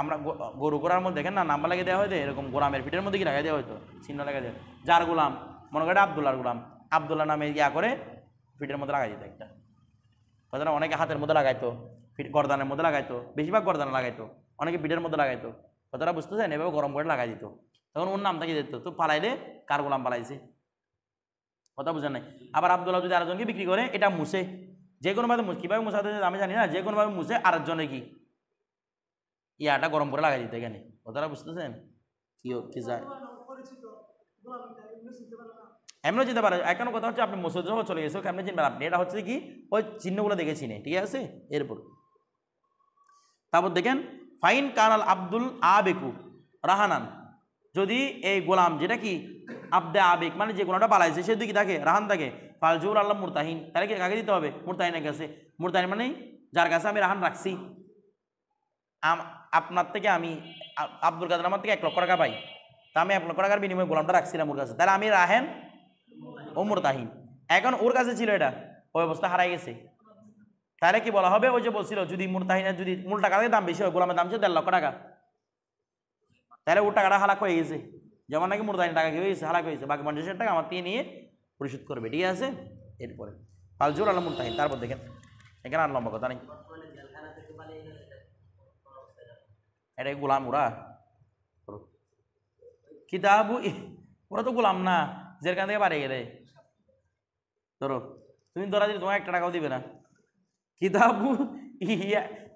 আমরা গরু গোড়ার মধ্যে দেখেন না নাম্বার লাগিয়ে দেওয়া হয়তো, এরকম গোলামের পিঠের মধ্যে কি লাগাই দেওয়া হইতো, চিহ্ন লাগাই দেওয়া। যার গোলাম, মনে করে আবদুল্লাহর গোলাম, আবদুল্লাহ নামে ইয়া করে পিঠের মধ্যে লাগাই দিত একটা, কথাটা অনেকে হাতের মধ্যে লাগাইতো, গর্দানের মধ্যে লাগাইতো, বেশিরভাগ গর্দানে লাগাইতো, অনেকে পিঠের মধ্যে লাগাইতো, কথাটা বুঝতেছেন? এভাবে গরম করে লাগাই দিত, তখন ওর নামটা কি দিত, তো পালাইলে কার গোলাম পালাইছে, কথা বুঝেন নাই। আবার আবদুল্লাহ যদি আরেকজনকে বিক্রি করে, এটা মুছে, যে কোনোভাবে কীভাবে মুছাতে আমি জানি না, যে কোনোভাবে মুছে আরেকজনে কি ইয়াটা গরম করে লাগাই দিতে, এখানে কথাটা বুঝতেছেন? কি যায় এমনও যেতে পারে। এখন কথা হচ্ছে আপনি মসজিদ যখন চলে গেছে কেমন চিনবেন আপনি, এটা হচ্ছে কি ওই চিহ্নগুলো দেখে চিনে, ঠিক আছে। এরপর তারপর দেখেন ফাইন কানাল আব্দুল আবেকু রাহানান, যদি এই গোলাম যেটা কি আব্দে আবেক, মানে যে গোলামটা পালাইছে সে কি থাকে রাহান থাকে, ফালজুর আল্লাহ মুরতাহিন, তাহলে কি কাকে দিতে হবে? মুরতাহিনের কাছে। মুরতাহিন মানে যার কাছে আমি রাহান রাখছি, আপনার থেকে আমি আব্দুল কাদের আমার থেকে 1 লক্ষ টাকা পাই, তা আমি 1 লক্ষ টাকার বিনিময়ে গোলামটা রাখছিলাম ওর কাছে, তাহলে আমি রাহেন ও মুরতাহিন। এখন ওর কাছে ছিল, এটা ওই অবস্থা হারাই গেছে, তাহলে কি বলা হবে? ওই যে বলছিল যদি মুরতাহিনের যদি মূল টাকার দাম বেশি হয়, গোলামের দাম ছিল 1.5 লক্ষ টাকা, তাহলে ওর টাকাটা হালাক হয়ে গেছে, যেমন নাকি মুরতাহিনের টাকা কি হয়েছে হালাক হয়েছে, বাকি 50,000 টাকা আমার থেকে নিয়ে পরিশোধ করবে, ঠিক আছে। এরপরে আল জোর আল মুনতাহিন। তারপর দেখেন এখানে আর লম্বা কথা নেই, এটা গোলাম ওরা কিতাবু, ওরা তো গোলাম না, যেখান থেকে বাড়িয়ে গেলে ধরো তুমি ধরা দিলে তোমার 1 টাকাও দিবে না। কিতাবু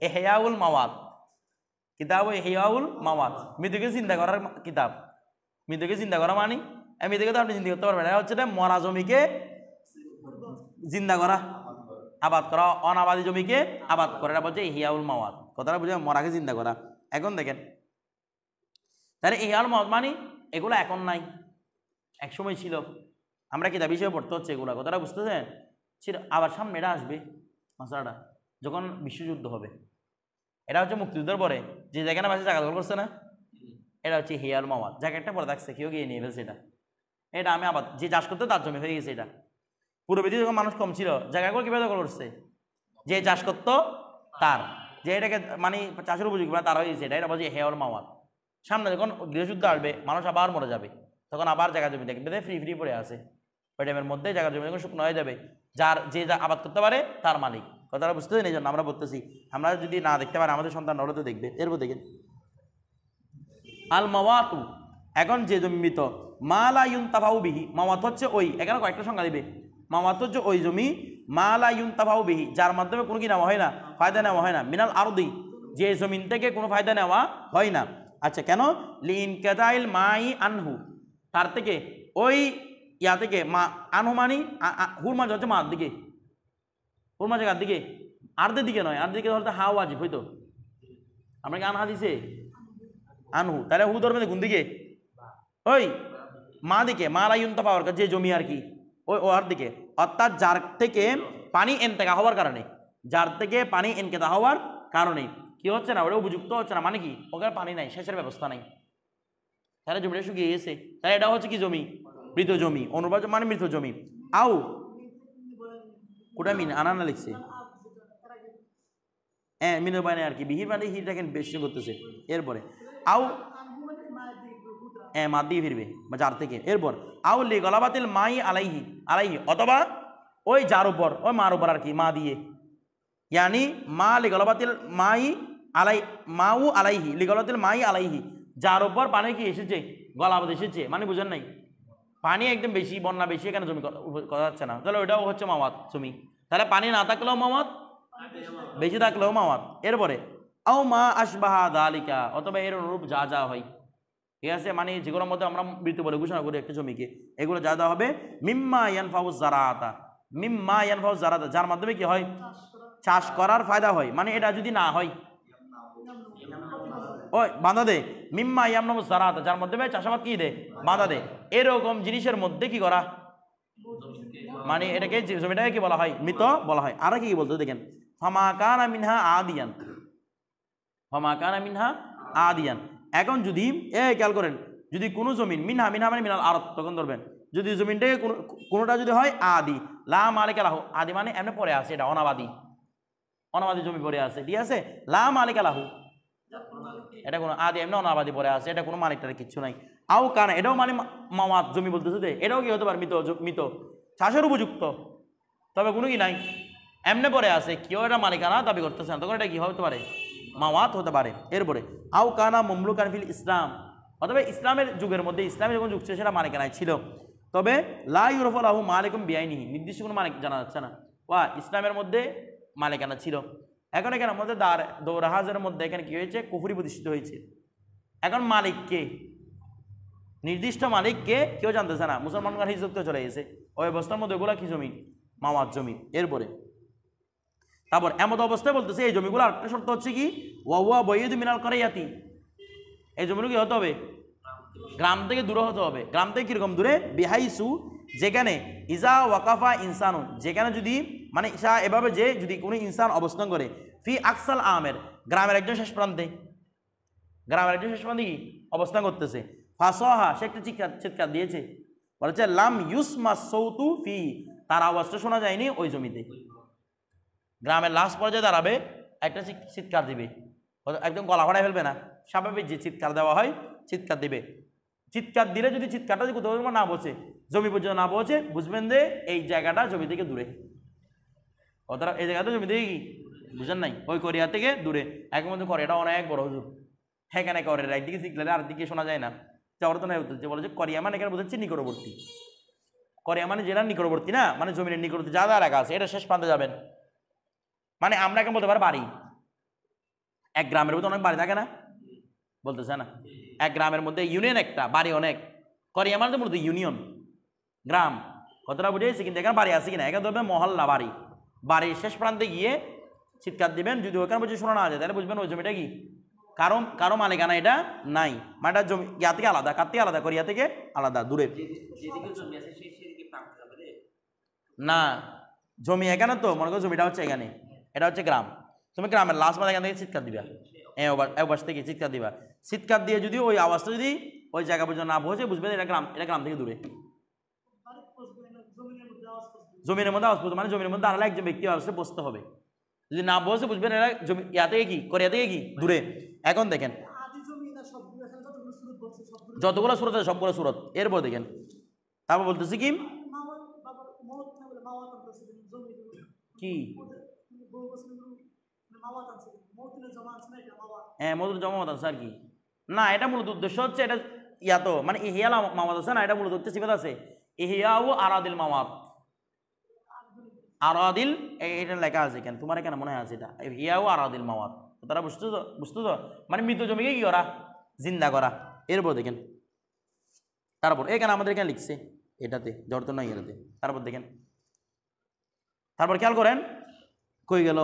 ইহয়াউল মাওয়াত, কিতাবু ইহয়াউল মাওয়াত, মৃত্যুকে চিন্তা করার কিতাব। মৃত্যুকে চিন্তা করা মানে মৃত্যুকে তো আপনি চিন্তা করতে পারবেন না, হচ্ছে মরা জমিকে জিন্দা করা, আবাদ করা, অনাবাদী জমিকে আবাদ করা, এটা বলছে ইহয়াউল মাওয়াত। কথাটা বুঝে মরাকে চিন্তা করা। এখন দেখেন তাহলে ইহয়াউল মাওয়াত মানে এগুলো এখন নাই, এক সময় ছিল, আমরা কিতাব হিসেবে পড়তে হচ্ছে এগুলো, কথাটা বুঝতেছেন? ছিল, আবার সামনে এটা আসবে মশলাটা যখন বিশ্বযুদ্ধ হবে। এটা হচ্ছে মুক্তিযুদ্ধের পরে যে জায়গাটা বাসে জায়গা দখল করছে না, এটা হচ্ছে হিয়াল মাওয়াত। জায়গাটা পরে থাকছে, কেউ গিয়ে নিয়ে ফেলছে। এটা আমি আবার যে চাষ করতে তার জমি হয়ে গেছে। এটা পূর্ববিধি যখন মানুষ কম ছিল, জায়গাগুলো কীভাবে দখল করছে? যে চাষ করতো তার, যে এটাকে মানে চাষের উপযোগী তার হয়ে গেছে, এটা বলছে হেয়াল মাওয়াত। সামনে যখন গৃহযুদ্ধ আসবে, মানুষ আবার মরে যাবে, তখন আবার জায়গা জমি দেখবে ফ্রি ফ্রি পড়ে আছে। ওই টাইমের মধ্যে জায়গা জমি যখন শুকনো হয়ে যাবে, যার যে যা আবাদ করতে পারে তার মালিক। কথাটা বুঝতে এই জন্য আমরা বলতেছি, আমরা যদি না দেখতে পারি আমাদের সন্তান ওরা তো দেখবে। এরপর দেখেন আল মাওয়াতু, এখন যে জমি মৃত, মালা ইউনতাফাউ বিহি, মাওয়াত হচ্ছে ওই, এখানে কয়েকটা সংজ্ঞা দিবে। মাওয়াত হচ্ছে ওই জমি, মালা ইউনতাফাউ বিহি, যার মাধ্যমে কোনো কি নেওয়া হয় না, ফায়দা নেওয়া হয় না, মিনাল আরদি, যে জমিন থেকে কোনো ফায়দা নেওয়া হয় না। আচ্ছা কেন? লিনকাতাইল মাই আনহু, তার থেকে ওই ইয়া থেকে মা আনহু মানি হুর মাঝে হচ্ছে মার দিকে, হুর মাঝে কার দিকে, আর্ধের দিকে নয়, আর্ধের দিকে ধরতে হা ওয়াজিব হইতো, আপনাকে আনহা দিছে আনহু, তাহলে হু ধরবে কোন দিকে? ওই মা দিকে, মা লাইনতা পাওয়ার যে জমি আর কি, ওই ওর দিকে। অর্থাৎ যার থেকে পানি এনতেকা হওয়ার কারণে, যার থেকে পানি এনকেতা হওয়ার কারণে কি হচ্ছে না, ওটা উপযুক্ত হচ্ছে না, মানে কি ওখানে পানি নাই, সেচের ব্যবস্থা নাই, তাহলে জমিটা শুকিয়ে গেছে, তাহলে এটা হচ্ছে কি জমি? মৃত জমি। অনুবাদ মানে মৃত জমি। আও কোটা মিন আনানা লিখছে, হ্যাঁ মিন মানে আর কি, বিহির মানে হিরটাকে বেশি করতেছে। এরপরে আও মা দিয়ে ফিরবে বা যার থেকে। এরপর আউ লি গলাবাতিল মাই আলাইহি, আলাইহি অথবা ওই যার উপর, ওই মার উপর আর কি, মা দিয়ে, ইয়ানি মা লি গলাবাতিল মাই আলাই, মাউ আলাইহি, লি গলাবাতিল মাই আলাইহি, যার উপর পানি কি এসেছে, গলাবাত এসেছে, মানে বুঝেন নাই, পানি একদম বেশি, বন্যা বেশি, এখানে জমি করা যাচ্ছে না, তাহলে ওইটাও হচ্ছে মাওয়াত জমি। তাহলে পানি না থাকলেও মাওয়াত, বেশি থাকলেও মাওয়াত। এরপরে আও মা আশবাহা দালিকা, অথবা এর অনুরূপ যা যা হয়, ঠিক আছে, মানে যেগুলোর মধ্যে আমরা মৃত বলে ঘোষণা করি একটা জমিকে, এগুলো যা দেওয়া হবে মিম্মা ইয়ানফাউ জারাতা, মিম্মা ইয়ানফাউ জারাতা, যার মাধ্যমে কি হয়, চাষ করার ফায়দা হয়, মানে এটা যদি না হয় ওই বাধা দে, মিম্মা ইয়ামনামু জারাতা, যার মাধ্যমে চাষাবাদ কি দে, বাধা দে, এরকম জিনিসের মধ্যে কি করা, মানে এটাকে জমিটাকে কি বলা হয়, মৃত বলা হয়। আর কি বলতে দেখেন, ফামা কানা মিনহা আদিয়ান, ফামা কানা মিনহা আদিয়ান। এখন যদি খেয়াল করেন, যদি কোনো জমিন মিনহা, মিনহা মানে মিনাল আরত, তখন ধরবেন যদি জমিনটাকে কোনোটা যদি হয় আদি, লা মালিকা লাহু, আদি মানে এমনি পড়ে আছে, এটা অনাবাদী, অনাবাদী জমি পড়ে আছে, ঠিক আছে, লা মালিকা লাহু, এটা কোনো আদি এমনি অনাবাদী পড়ে আছে, এটা কোনো মালিকটার কিচ্ছু নাই। আও কানা, এটাও মানে মাওয়াত জমি বলতেছে যে, এটাও কি হতে পারে মৃত, মৃত চাষের উপযুক্ত, তবে কোনো কি নাই, এমনি পড়ে আছে, কেউ এটা মালিকানা দাবি করতেছে না, তখন এটা কি হতে পারে, মাওয়াত হতে পারে। এরপরে আও কানা মামলুকান ফিল ইসলাম, অথবা ইসলামের যুগের মধ্যে, ইসলামের যখন যুগ ছিল সেটা মালিকানায় ছিল, তবে লা ইউরফু লাহু মালিকুম বিআইনিহি, নির্দিষ্ট কোনো মালিক জানা যাচ্ছে না, ওয়া ইসলামের মধ্যে মালিকানা ছিল। এখন এখানে আমাদের দৌরাহাজের মধ্যে এখানে কি হয়েছে, কুফরি প্রতিষ্ঠিত হয়েছে। এখন মালিককে, নির্দিষ্ট মালিককে কেউ জানতেছে না, মুসলমানগণ হিজরত চলে গেছে, ওই অবস্থার মধ্যে ওগুলা কি জমি, মাওয়াত জমি। এরপরে তারপর এমন অবস্থায় বলতেছে এই জমিগুলো আরেকটা শর্ত হচ্ছে কি, ওয়া বৈদ মিনাল করাইয়াতি, এই জমিগুলো কি হতে হবে, গ্রাম থেকে দূরে হতে হবে। গ্রাম থেকে কিরকম দূরে, বিহাইসু, যেখানে ইজা ওয়াকাফা ইনসানুন, যেখানে যদি মানে ইসা এভাবে যে যদি কোনো ইনসান অবস্থান করে, ফি আকসাল আমের, গ্রামের একজন শেষ প্রান্তে, গ্রামের একজন শেষ প্রান্তে কি অবস্থান করতেছে, ফাসহা, সে একটা চিৎকার দিয়েছে, বলেছে লাম ইউসমা সৌতু ফি, তার আওয়াজটা শোনা যায়নি ওই জমিতে। গ্রামের লাস্ট পর্যায়ে দাঁড়াবে, একটা চিৎকার দিবে, একদম গলা ফাটাই ফেলবে না, স্বাভাবিক যে চিৎকার দেওয়া হয় চিৎকার দিবে। চিৎকার দিলে যদি চিৎকারটা যদি কোথাও না পৌঁছে, জমি পর্যন্ত না পৌঁছে, বুঝবেন যে এই জায়গাটা জমি থেকে দূরে, ওরা এই জায়গাতে জমি দেখি বুঝেন নাই ওই কোরিয়া থেকে দূরে এখন মধ্যে কোরিয়াটা অনেক বড় হুজুর এখানে কোরিয়ার একদিকে শিখলে আর দিকে শোনা যায় না যাওয়ার তো নাই যে বলে যে কোরিয়া মানে এখানে বোঝাচ্ছে নিকটবর্তী কোরিয়া মানে জেলার নিকটবর্তী না মানে জমিনের নিকটবর্তী যা যা এলাকা আছে এটা শেষ প্রান্তে যাবেন মানে আমরা এখন বলতে পারি বাড়ি এক গ্রামের মধ্যে অনেক বাড়ি থাকে না বলতেছে না এক গ্রামের মধ্যে ইউনিয়ন একটা বাড়ি অনেক কোরিয়া মানে মূলত ইউনিয়ন গ্রাম কতটা বুঝেছি কিন্তু এখানে বাড়ি আছে কিনা এখানে ধরবে মহল্লা বাড়ি বাড়ির শেষ প্রান্তে গিয়ে চিৎকার দিবেন যদি ওখানে বুঝে শোনা না যায় তাহলে বুঝবেন ওই জমিটা কি কারো মালিকানা এটা নাই মানে এটা জমি ইয়া থেকে আলাদা কার থেকে আলাদা কোরিয়া থেকে আলাদা দূরে না জমি এখানে তো মনে করো জমিটা হচ্ছে এখানে এটা হচ্ছে গ্রাম তুমি গ্রামের লাস্ট মাথা এখান থেকে চিৎকার দিবা একবার থেকে চিৎকার দিবা চিৎকার দিয়ে যদি ওই আওয়াজটা যদি ওই জায়গা পর্যন্ত না পৌঁছে বুঝবে এটা গ্রাম থেকে দূরে জমিনের মধ্যে আওয়াজ পড়তো মানে জমির মধ্যে আলাদা একজন ব্যক্তি আওয়াজটা বসতে হবে যদি না বসে বুঝবেন এরা জমি ইয়া থেকে কি কোরিয়া থেকে কি দূরে এখন দেখেন যতগুলো সুরত আছে সবগুলো সুরত এরপর দেখেন তারপর বলতেছি কি কি হ্যাঁ মধুর জমাত আছে আর কি না এটা মূলত উদ্দেশ্য হচ্ছে এটা ইয়া তো মানে ইহিয়াল মামাত আছে না এটা মূলত হচ্ছে সিফাত আছে ইহিয়া ও আরাদিল মামাত আরাদিল এটা লেখা আছে কেন তোমার কেন মনে আছে এটা ইহিয়া ও আরাদিল মামাত তারা বুঝতো তো মানে মৃত জমিকে কি করা জিন্দা করা এরপর দেখেন তারপর এখানে আমাদের এখানে লিখছে এটাতে জ্বর তো নয় এটাতে তারপর দেখেন তারপর খেয়াল করেন কই গেল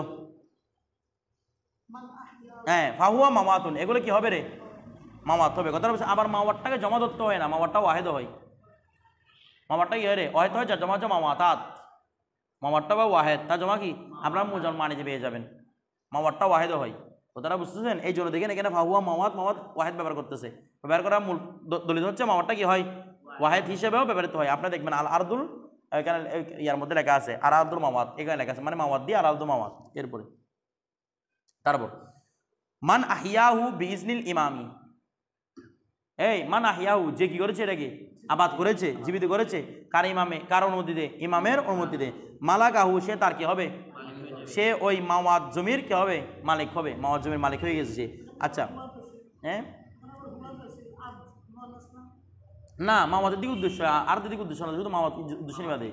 হ্যাঁ ফাহুয়া মামাতুন এগুলো কি হবে রে মামাত হবে কথা বলছে আবার মামারটাকে জমা ধরতে হয় না মামারটা ওয়াহেদ হয় মামারটা কি হয় রে ওয়াহেদ হয় জমা হচ্ছে মামাতাত মামারটা বা ওয়াহেদ তা জমা কি আপনারা মুজন মানিতে পেয়ে যাবেন মামারটা ওয়াহেদ হয় কথাটা বুঝতেছেন এই জন্য দেখেন এখানে ফাহুয়া মামাত ওয়াহেদ ব্যবহার করতেছে ব্যবহার করা মূল দলিত হচ্ছে মামারটা কি হয় ওয়াহেদ হিসেবেও ব্যবহৃত হয় আপনারা দেখবেন আল আরদুল এখানে ইয়ার মধ্যে লেখা আছে আর আব্দুল মামাত এখানে লেখা আছে মানে মামাত দিয়ে আর আব্দুল মামাত এরপরে তারপর মান আহিয়াহু বিইজনিল ইমামি এই মান আহিয়াহু যে কি করেছে এটাকে আবাদ করেছে জীবিত করেছে কার ইমামে কার অনুমতিতে ইমামের অনুমতিতে মালাকাহু সে তার কি হবে সে ওই মাওয়াত জমির কি হবে মালিক হবে মাওয়াত জমির মালিক হয়ে গেছে সে আচ্ছা হ্যাঁ না মামাদের দিকে উদ্দেশ্য আর দিকে উদ্দেশ্য না শুধু মামাদ উদ্দেশ্য নিবাদে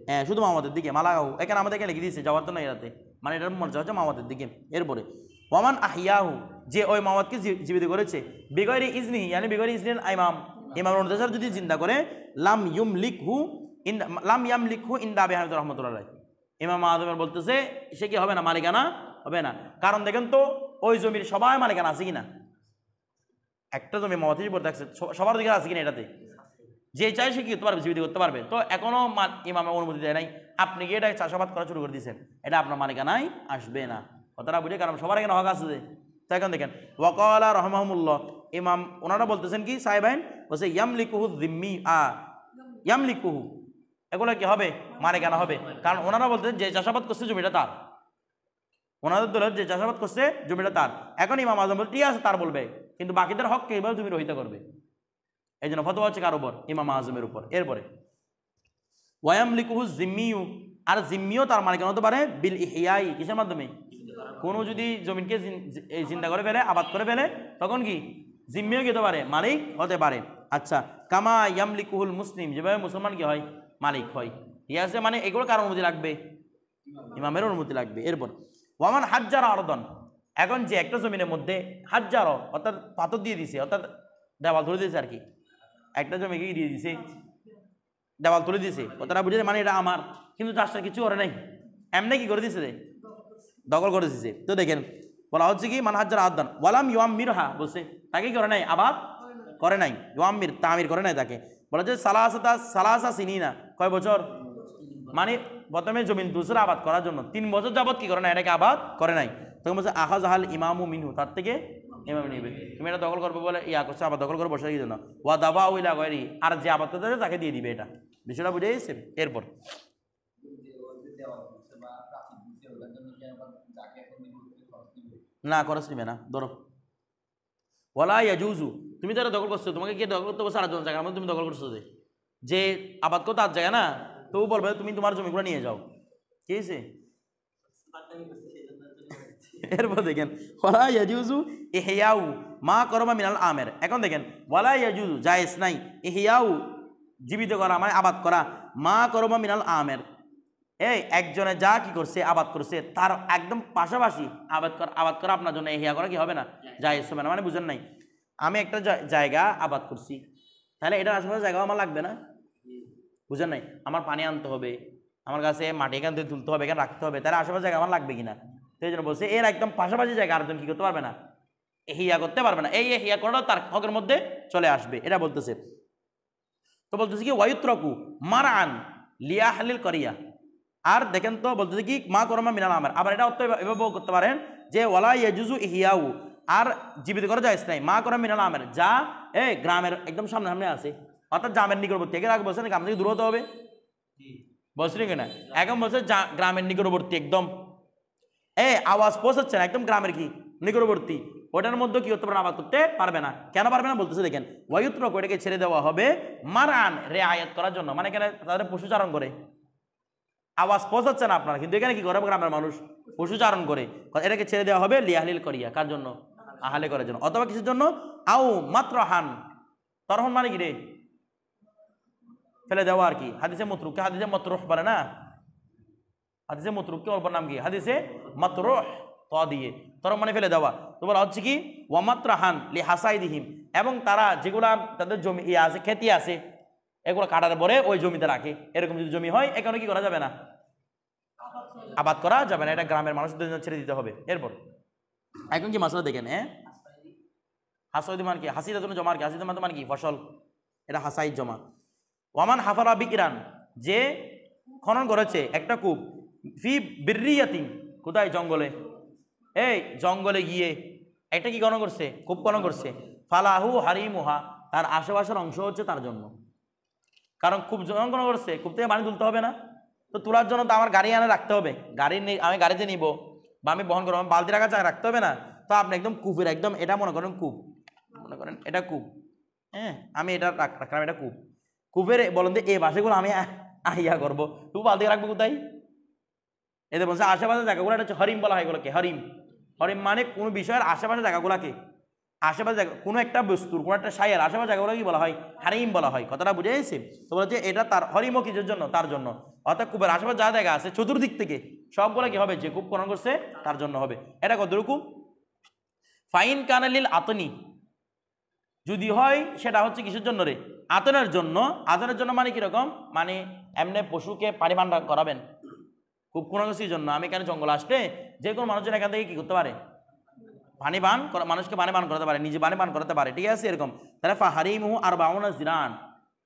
হ্যাঁ শুধু মামাদের দিকে মালাকাহু এখানে আমাদের এখানে লিখে দিয়েছে যাওয়ার তো না এরাতে মানে এটার মর্যাদা হচ্ছে মামাদের দিকে এরপরে ওয়ামান আহিয়াহু যে ওই মামাদকে জীবিত করেছে বিগয়রি ইজনি ইয়ানি বিগয়রি ইজনিল ইমাম ইমাম অনুদেশ যদি চিন্তা করে লাম ইয়ামলিকহু ইনদা আবি হানিফা রাহমাতুল্লাহ আলাইহি ইমাম আযমের বলতেছে সে কি হবে না মালিকানা হবে না কারণ দেখেন তো ওই জমির সবাই মালিকানা আছে কিনা একটা জমি মামাতির উপর থাকছে সবার অধিকার আছে কিনা এটাতে যে চাই সে কি করতে পারবে জীবিত করতে পারবে তো এখনো ইমামের অনুমতি দেয় নাই আপনি গিয়ে এটা চাষাবাদ করা শুরু করে দিয়েছেন এটা আপনার মালিকানায় আসবে না কথাটা বুঝে কারণ সবার এখানে হক আছে তো এখন দেখেন ওয়াকালা রহমাহুল্লাহ ইমাম ওনারা বলতেছেন কি সাহেবাইন বলছে ইয়ামলিকুহু যিম্মি ইয়ামলিকুহু এগুলো কি হবে মালিকানা হবে কারণ ওনারা বলতেন যে চাষাবাদ করছে জমিটা তার ওনাদের দলের যে চাষাবাদ করছে জমিটা তার এখন ইমাম আযম বলতে ঠিক আছে তার বলবে কিন্তু বাকিদের হক কে এভাবে জমি রহিত করবে এই জন্য ফতোয়া হচ্ছে কার উপর ইমাম আযমের উপর এরপরে ওয়ায়ামলিকুহু যিম্মিউ আর যিম্মিও তার মালিকানা হতে পারে বিল ইহয়াই কিসের মাধ্যমে কোনো যদি জমিনকে জিন্দা করে ফেলে আবাদ করে ফেলে তখন কি জিম্মিও কি হতে পারে মালিক হতে পারে আচ্ছা কামা ইয়ামলিকুহুল মুসলিম যেভাবে মুসলমান কি হয় মালিক হয় ঠিক আছে মানে এগুলো কার অনুমতি লাগবে ইমামের অনুমতি লাগবে এরপর ওয়ামান হাজ্জার আরদন এখন যে একটা জমিনের মধ্যে হাজ্জার অর্থাৎ পাথর দিয়ে দিছে অর্থাৎ দেওয়াল তুলে দিয়েছে আর কি একটা জমিকে দিয়ে দিছে দেওয়াল তুলে দিয়েছে কথাটা বুঝেছে মানে এটা আমার কিন্তু চাষটা কিছু করে নাই এমনি কি করে দিয়েছে রে দখল করে দিয়েছে তো দেখেন বলা হচ্ছে কি মান হাজ্জার আরদন ওয়ালাম ইউআম্মিরহা বলছে তাকে কি করে নাই আবাদ করে নাই ইউআম্মির তামির করে নাই তাকে বলা হচ্ছে সালাসা সিনিনা কয় বছর মানে প্রথমে জমিন দুসরা আবাদ করার জন্য 3 বছর যাবত কি করে না এটাকে আবাদ করে নাই তখন বলছে আখাজাহাল ইমামু মিনহু তার থেকে ইমাম নেবে তুমি এটা দখল করবে বলে ইয়া করছে আবার দখল করে বসে দিয়ে না ওয়া দাবা উইলা গয়রি আর যে আবাদ করতে তাকে দিয়ে দিবে এটা বিষয়টা বুঝে গেছে এরপর না খরচ নিবে না ধরো ওয়ালা ইয়াজুজু তুমি তারা দখল করছো তোমাকে কে দখল করতে বসে আর জন জায়গার মধ্যে তুমি দখল করছো যে আবাদ করতে আর জায়গা না তবু বলবে তুমি তোমার জমিগুলো নিয়ে যাও ঠিক আছে এরপর দেখেন ওয়ালা ইয়াজুজু ইহয়াউ মা করমা মিনাল আমের। এখন দেখেন ওয়ালা ইয়াজুজু জায়েজ নাই ইহয়াউ জীবিত করা মানে আবাদ করা মা করমা মিনাল আমের। এই একজনে যা কি করছে আবাদ করছে তার একদম পাশাপাশি আবাদ করা আপনার জন্য ইহয়া করা কি হবে না, জায়েজ হবে না। মানে বুঝেন নাই, আমি একটা জায়গা আবাদ করছি, তাহলে এটার আশেপাশে জায়গা আমার লাগবে না? বুঝেন নাই, আমার পানি আনতে হবে, আমার কাছে মাটি এখান থেকে তুলতে হবে, এখানে রাখতে হবে, তাহলে আশেপাশে জায়গা আমার লাগবে কিনা? তো এই জন্য বলছে এর একদম পাশাপাশি জায়গা আরেকজন কি করতে পারবে না, এহিয়া করতে পারবে না। এই এহিয়া করাটাও তার হকের মধ্যে চলে আসবে, এটা বলতেছে। তো বলতেছে কি ওয়ায়ুত্রকু মারান লিয়াহলিল করিয়া। আর দেখেন তো বলতেছে কি মা করমা মিনাল আমার। আবার এটা অর্থ এভাবেও করতে পারেন যে ওয়ালা ইয়াজুজু ইহিয়াউ, আর জীবিত করা যায় নাই মা করমা মিনাল আমের, যা গ্রামের একদম সামনে সামনে আছে, অর্থাৎ গ্রামের নিকটবর্তী। এর আগে বলছেন গ্রাম থেকে দূর হতে হবে, বলছিলেন কিনা? এখন বলছে গ্রামের নিকটবর্তী, একদম আওয়াজ পৌঁছাচ্ছে না, একদম গ্রামের কি নিকটবর্তী, ওটার মধ্যে কি করতে পারে, আবাদ করতে পারবে না। কেন পারবে না বলতেছে দেখেন ওয়ায়ুত্রক, ওটাকে ছেড়ে দেওয়া হবে মারান রেআয়াত করার জন্য। মানে এখানে তাদের পশুচারণ করে, আওয়াজ পৌঁছাচ্ছে না আপনার, কিন্তু এখানে কি করে গ্রামের মানুষ পশুচারণ করে, এটাকে ছেড়ে দেওয়া হবে লিয়াহলিল করিয়া, কার জন্য? আহালে করার জন্য। অথবা কিছুর জন্য আও মাত্র হান, তরহন মানে কি রে, ফেলে দেওয়া আর কি। হাদিসে মতরুককে হাদিসে মতরুহ বলে না, হাদিসে মতরুককে ওর নাম কি, হাদিসে মাতরুহ ত দিয়ে, তরহ মানে ফেলে দেওয়া। তো বলা হচ্ছে কি ওয়ামাত্র হান লি হাসাইদিহিম, এবং তারা যেগুলা তাদের জমি আছে, খেতি আছে, এগুলো কাটার পরে ওই জমিতে রাখে। এরকম যদি জমি হয় এখানে কি করা যাবে না, আবাদ করা যাবে না, এটা গ্রামের মানুষদের জন্য ছেড়ে দিতে হবে। এরপর এখন কি মাসলা দেখেন, হাসাইদি মান কি, হাসিদের জন্য জমা আর কি, হাসিদের মানে কি ফসল, এটা হাসাইদ জমা। ওয়ামান হাফারা বিকিরান, যে খনন করেছে একটা কূপ, ফি বিরিয়াতিন, কোথায়? জঙ্গলে। এই জঙ্গলে গিয়ে একটা কি খনন করছে, কূপ খনন করছে, ফালাহু হারিমুহা, তার আশেপাশের অংশ হচ্ছে তার জন্য। কারণ কূপ খনন করছে, কূপ থেকে পানি তুলতে হবে না, তো তোলার জন্য তো আমার গাড়ি আনে রাখতে হবে, আমি গাড়িতে নিব বা আমি বহন করবো, বালতি রাখা চায় রাখতে হবে না। তো আপনি একদম কূপের একদম, এটা মনে করেন কূপ, মনে করেন এটা কূপ, আমি এটা রাখলাম, এটা কূপ। কূপের বলেন এই বাসেগুলো আমি আহিয়া করবো, তুই বালতি রাখবো কোথায়? এদের বলছে আশেপাশের জায়গাগুলো, এটা হচ্ছে হরিম বলা হয় এগুলোকে, হরিম। হরিম মানে কোনো বিষয়ের আশেপাশের জায়গাগুলোকে, আশেপাশে জায়গা কোনো একটা বস্তুর কোনো একটা সাইয়ের আশেপাশে জায়গাগুলো কি বলা হয়, হারিম বলা হয়। কথাটা বুঝে গেছে? তো বলছে এটা তার হরিমও কিছুর জন্য, তার জন্য। অর্থাৎ কূপের আশেপাশে যা জায়গা আছে চতুর্দিক থেকে সবগুলো কি হবে, যে কূপ খনন করছে তার জন্য হবে। এটা কতটুকু? ফাইন কানালিল আতনি, যদি হয় সেটা হচ্ছে কিসের জন্য রে, আতনের জন্য। আতনের জন্য মানে কিরকম, মানে এমনি পশুকে পানি পান করাবেন, কূপ খনন করছে জন্য। আমি এখানে জঙ্গল আসলে যে কোনো মানুষজন এখান থেকে কি করতে পারে, পানি পান, মানুষকে পানি পান করতে পারে, নিজে পানি পান করতে পারে, ঠিক আছে? এরকম। তাহলে ফাহারিমুহু আর বাউনা জিরান,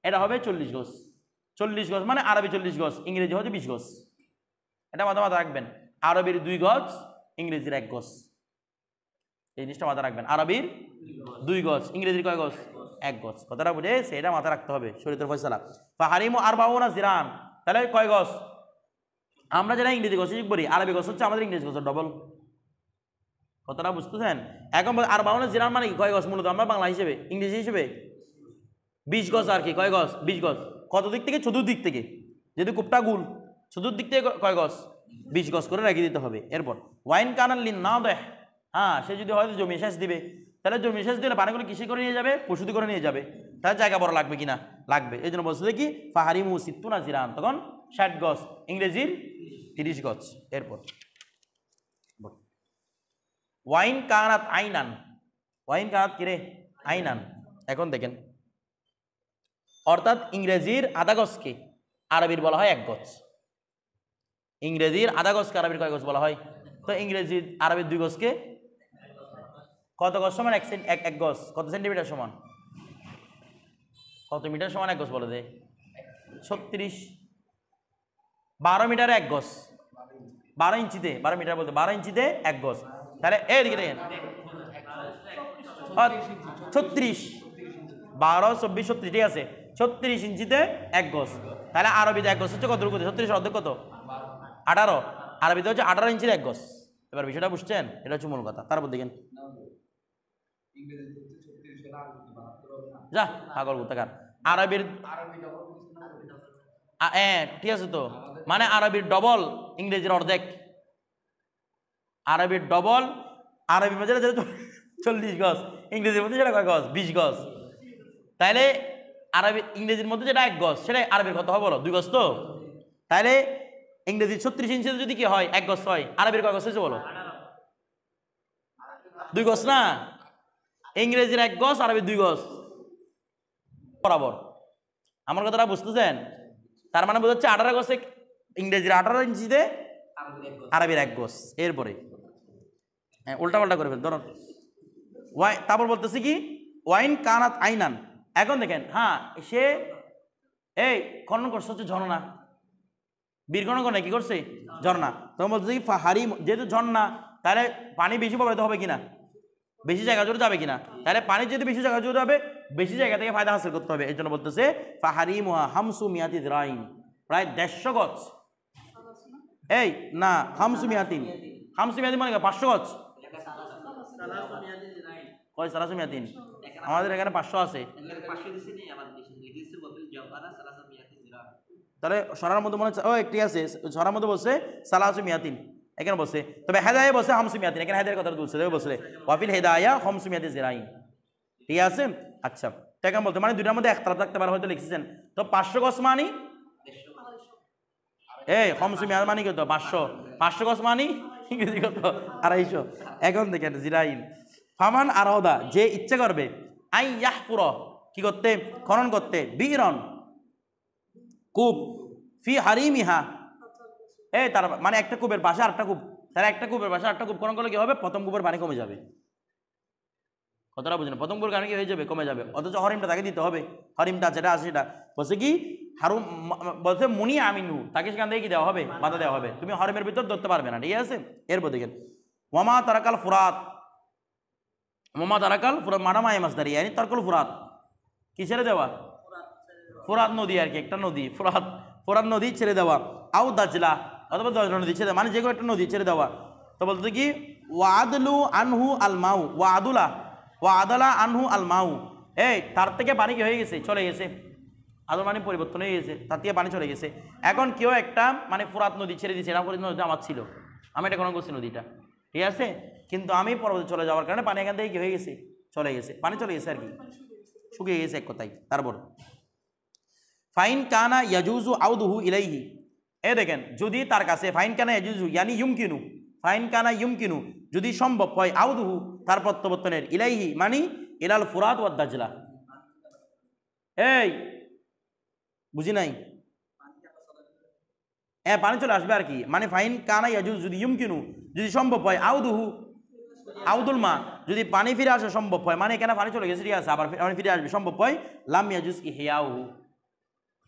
এটা হবে 40 গজ। 40 গজ মানে আরবি 40 গজ, ইংরেজি হচ্ছে 20 গজ। এটা মাথা রাখবেন, আরবির 2 গজ, ইংরেজির 1 গজ। এই জিনিসটা মাথা রাখবেন, আরবির 2 গজ, ইংরেজির কয় গজ? 1 গজ। কথাটা বুঝে সেটা মাথা রাখতে হবে, শরীয়তের ফয়সালা। ফাহারিমু আর বাউনা জিরান, তাহলে কয় গজ? আমরা যারা ইংরেজি গজ শিখবো, আরবি গজ হচ্ছে আমাদের ইংরেজি গজের ডবল। কথাটা বুঝতেছেন? এখন আর বাউনা জিরান মানে কয় গজ? মূলত আমরা বাংলা হিসেবে, ইংরেজি হিসেবে 20 গজ আর কি। কয় গজ? 20 গজ। কত দিক থেকে? চতুর্দিক থেকে, যেহেতু কূপটা গুল, চতুর্দিক থেকে কয় গজ? 20 গজ করে রেখে দিতে হবে। এরপর ওয়াইন কানাল্লিন না দেখ, সে যদি হয়তো জমি সেচ দিবে, তাহলে জমি সেচ দিলে পানিগুলো কৃষি করে নিয়ে যাবে, পশুদি করে নিয়ে যাবে, তাহলে জায়গা বড় লাগবে কিনা? লাগবে। এই জন্য বলছে কি ফাহারিমু সিত্তুনা জিরান, তখন 60 গজ, ইংরেজির 30 গজ। এরপর ওয়াইন কানাত আইনান, ওয়াইন কানাত কিরে আইনান। এখন দেখেন, অর্থাৎ ইংরেজির আধা গজকে আরবির বলা হয় 1 গজ। ইংরেজির আধা গজকে আরবির কয় গজ বলা হয়? তো ইংরেজির আরবির 2 গজকে কত গজ সমান? 1 গজ কত সেন্টিমিটার সমান? কত মিটার সমান 1 গজ বলে দে? 36। 12 মিটারে 1 গজ, 12 ইঞ্চিতে, 12 মিটার বলতে 12 ইঞ্চিতে 1 গজ। তাহলে এইদিকে দেখেন 36, 12, 24, 36, ঠিক আছে, 36 ইঞ্চিতে 1 গজ। তাহলে আরবিতে 1 গজ হচ্ছে কত? 36 অর্ধেক কত? 18। আরবিতে হচ্ছে 18 ইঞ্চির 1 গজ। এবার বিষয়টা বুঝছেন? এটা হচ্ছে মূল কথা। তারপর দেখেন, যা পাগল কোথাকার, আরবির ঠিক আছে তো, মানে আরবির ডবল, ইংরেজির অর্ধেক। আরবির ডবল, আরবির মধ্যে 40 গজ, ইংরেজির মধ্যে সেটা কয় গজ? 20 গজ। তাইলে আরবি ইংরেজির মধ্যে যেটা 1 গজ, সেটা আরবির কত হবে বলো? 2 গজ তো। তাইলে ইংরেজি 36 ইঞ্চি যদি কি হয় 1 গজ হয়, আরবির কয় গজ হয়েছে বলো? 2 গজ না? ইংরেজির 1 গজ, আরবির 2 গজ বরাবর। আমার কথাটা বুঝতেছেন? তার মানে বোঝাচ্ছে 18 গজে ইংরেজির 18 ইঞ্চিতে আরবির 1 গজ। এরপরে হ্যাঁ উল্টা পাল্টা করবেন ধরুন তারপর বলতেছি কি ওয়াইন কানাত আইনান। এখন দেখেন, হ্যাঁ সে এই খনন করছে হচ্ছে ঝর্ণা, বীর খনন করে কি করছে? ঝর্ণা। তখন বলতেছি কি হারিম, যেহেতু ঝর্ণা তাহলে পানি বেশি প্রবাহিত হবে কিনা? বেশি জায়গা জুড়ে যাবে কিনা? তাহলে পানি যদি বেশি জায়গা জুড়ে যাবে, বেশি জায়গা থেকে ফায়দা হাসিল করতে হবে। এই জন্য বলতেছে ফাহারিমুহা হামসু মিয়াতি দিরাইন, প্রায় 150 গজ। এই না, হামসু মিয়াতিন, হামসু মিয়াতিন মানে 500 গজ। কয় সালাসু মিয়াতিন? আমাদের এখানে 500 আছে। তাহলে সরার মধ্যে মনে হচ্ছে ও একটি আছে, সরার মধ্যে বলছে সালাসু মিয়াতিন, এখানে বলছে। তবে হেদায়ে বলছে হামসু মিয়াতিন, এখানে হেদায়ের কথা বলছে, বলছে ওয়াফিল হেদায়া হামসু মিয়াতি জিরাইন। ঠিক আছে? আচ্ছা, তো এখানে বলতে মানে দুইটার মধ্যে একতলাফ থাকতে পারে, হয়তো লিখেছেন। তো 500 গজ মানি এই হামসু মিয়াত মানি কত? 500। 500 গজ মানি ইংরেজি কত? 250। এখন দেখেন জিরাইন ফামান আরাদা, যে ইচ্ছে করবে আই ইয়াহফুর, কি করতে? খনন করতে, বীরন কূপ, ফি হারিমিহা, এই তার মানে একটা কূপের পাশে আরেকটা কূপ, তারা একটা কূপের পাশে আরেকটা কূপ খনন করলে কি হবে? প্রথম কূপের পানি কমে যাবে। কতটা বুঝলেন? প্রথম কূপের পানি কি হয়ে যাবে? কমে যাবে। অথচ হরিমটা তাকে দিতে হবে, হরিমটা যেটা আছে সেটা বলছে কি হারুম, বলছে মুনি আমিনু, তাকে সেখান থেকে কি দেওয়া হবে? বাধা দেওয়া হবে, তুমি হরিমের ভিতর ধরতে পারবে না। ঠিক আছে? এরপর দেখেন ওয়ামা তারাকাল ফুরাত, ওয়ামা তারাকাল ফুরাত মানামায় মাসদারি, yani তারকাল ফুরাত, কি ছেড়ে দেওয়া? ফুরাত নদী আর কি, একটা নদী ফুরাত, ফুরাত নদী ছেড়ে দেওয়া। আউ দাজলা, অথবা দাজলা নদী ছেড়ে দেওয়া, মানে যে কোনো একটা নদী ছেড়ে দেওয়া। তো বলতে কি ওয়াদলু আনহু আল মাউ, ওয়াদালা আনহু আল মাউ, এই তার থেকে পানি কি হয়ে গেছে? চলে গেছে। আদর মানে পরিবর্তন হয়ে গেছে, তার থেকে পানি চলে গেছে। এখন কেউ একটা মানে ফুরাত নদী ছেড়ে দিয়েছে, এরকম করে নদীটা আমার ছিল, আমি এটা খনন করছি নদীটা, ঠিক আছে, কিন্তু আমি পরবর্তী চলে যাওয়ার কারণে পানি এখান থেকে কি হয়ে গেছে? চলে গেছে, পানি চলে গেছে আর কি, শুকিয়ে গেছে এক কথায়। তারপর ফাইন কানা ইয়াজুজু আউদুহু ইলাইহি, এ দেখেন যদি তার কাছে ফাইন কানা ইয়াজুজু ইয়ানি ইউমকিনু, ফাইন কানা ইউমকিনু যদি সম্ভব হয়, আউদুহু তার প্রত্যাবর্তনের, ইলাইহি মানে ইলাল ফুরাত ওয়াদ দাজলা, এই বুঝি নাই, হ্যাঁ পানি চলে আসবে আর কি। মানে ফাইন কানা ইয়াজুজ যদি ইউমকিনু যদি সম্ভব হয়, আউদুহু আউদুল মা যদি পানি ফিরে আসা সম্ভব হয়, মানে এখানে পানি চলে গেছে, ঠিক আছে, আবার পানি ফিরে আসবে সম্ভব হয়, লাম ইয়াজুজ ইহিয়াউহু,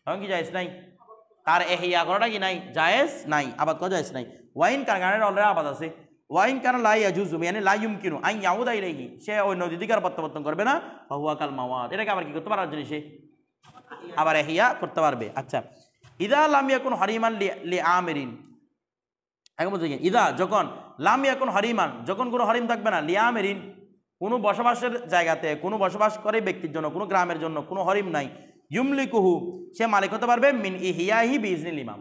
তখন কি জায়েজ নাই? তার এহিয়া করাটা কি নাই? জায়েজ নাই, আবাদ করা জায়েজ নাই। ওয়াইন কান গানের অলরেডি আবাদ আছে, ওয়াইন কান লা ইয়াজুজু মানে লা ইউমকিনু আন ইয়াউদা ইলাইহি, সে ওই নদী দিকে আর প্রত্যাবর্তন করবে না, ফাহুয়া কাল মাওয়াদ, এটাকে আবার কি করতে পারার জিনিস, আবার এহিয়া করতে পারবে। আচ্ছা, ইদা লাম ইয়াকুন হারিমান লি আমিরিন, এখন বলতে ইদা যখন, লাম ইয়াকুন হারিমান যখন কোনো হারিম থাকবে না, লি আমিরিন কোনো বসবাসের জায়গাতে, কোনো বসবাস করে ব্যক্তির জন্য, কোনো গ্রামের জন্য কোনো হরিম নাই, ইউমলিকুহু সে মালিক হতে পারবে, মিন ইহিয়াহি বিইজনিল ইমাম,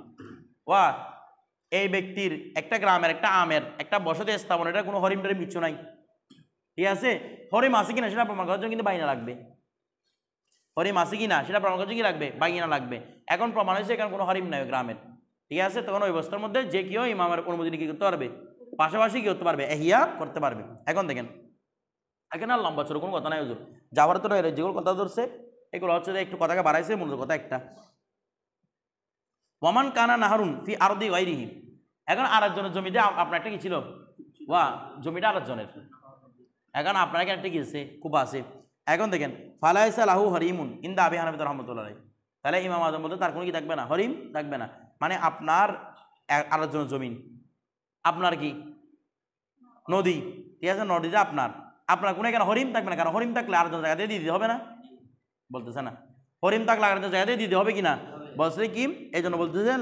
ওয়া এই ব্যক্তির একটা গ্রামের একটা আমের একটা বসতি স্থাপন, এটা কোনো হরিম টরিম কিচ্ছু নাই, ঠিক আছে। হরিম আছে কিনা সেটা প্রমাণ করার জন্য কিন্তু বাইনা লাগবে, হরিম আছে কিনা সেটা প্রমাণ করার জন্য কি লাগবে? বাইনা লাগবে। এখন প্রমাণ হয়েছে এখানে কোনো হরিম নাই গ্রামের, ঠিক আছে, তখন ওই অবস্থার মধ্যে যে কেউ ইমামের অনুমতি কি করতে পারবে? পাশাপাশি কি করতে পারবে? এহিয়া করতে পারবে। এখন দেখেন এখানে আর লম্বা ছোট কোনো কথা নাই, হুজুর যাওয়ার তো যেগুলো কথা ধরছে এগুলো হচ্ছে একটু কথাকে বাড়াইছে, মূলত কথা একটা। ওয়ামান কানা নাহারুন ফি আরদি গায়রিহি, এখন আরেকজনের জমিতে আপনার একটা কি ছিল? ওয়া জমিটা আরেকজনের, এখন আপনার এখানে একটা কি আছে? কুবা আছে। এখন দেখেন ফালাইসা লাহু হরিমুন ইনদা আবি হানিফা রাহমাতুল্লাহ আলাইহি, তাহলে ইমাম আযম বলতে তার কোনো কি থাকবে না? হরিম থাকবে না। মানে আপনার আরেকজনের জমিন, আপনার কি নদী, ঠিক আছে, নদীটা আপনার, আপনার কোনো এখানে হরিম থাকবে না, কারণ হরিম থাকলে আরেকজন জায়গাতে দিয়ে দিতে হবে না, বলতেছে না, হরিম থাকলে আরেকজন জায়গাতে দিতে হবে কিনা, বলছে কি এই জন্য বলতেছে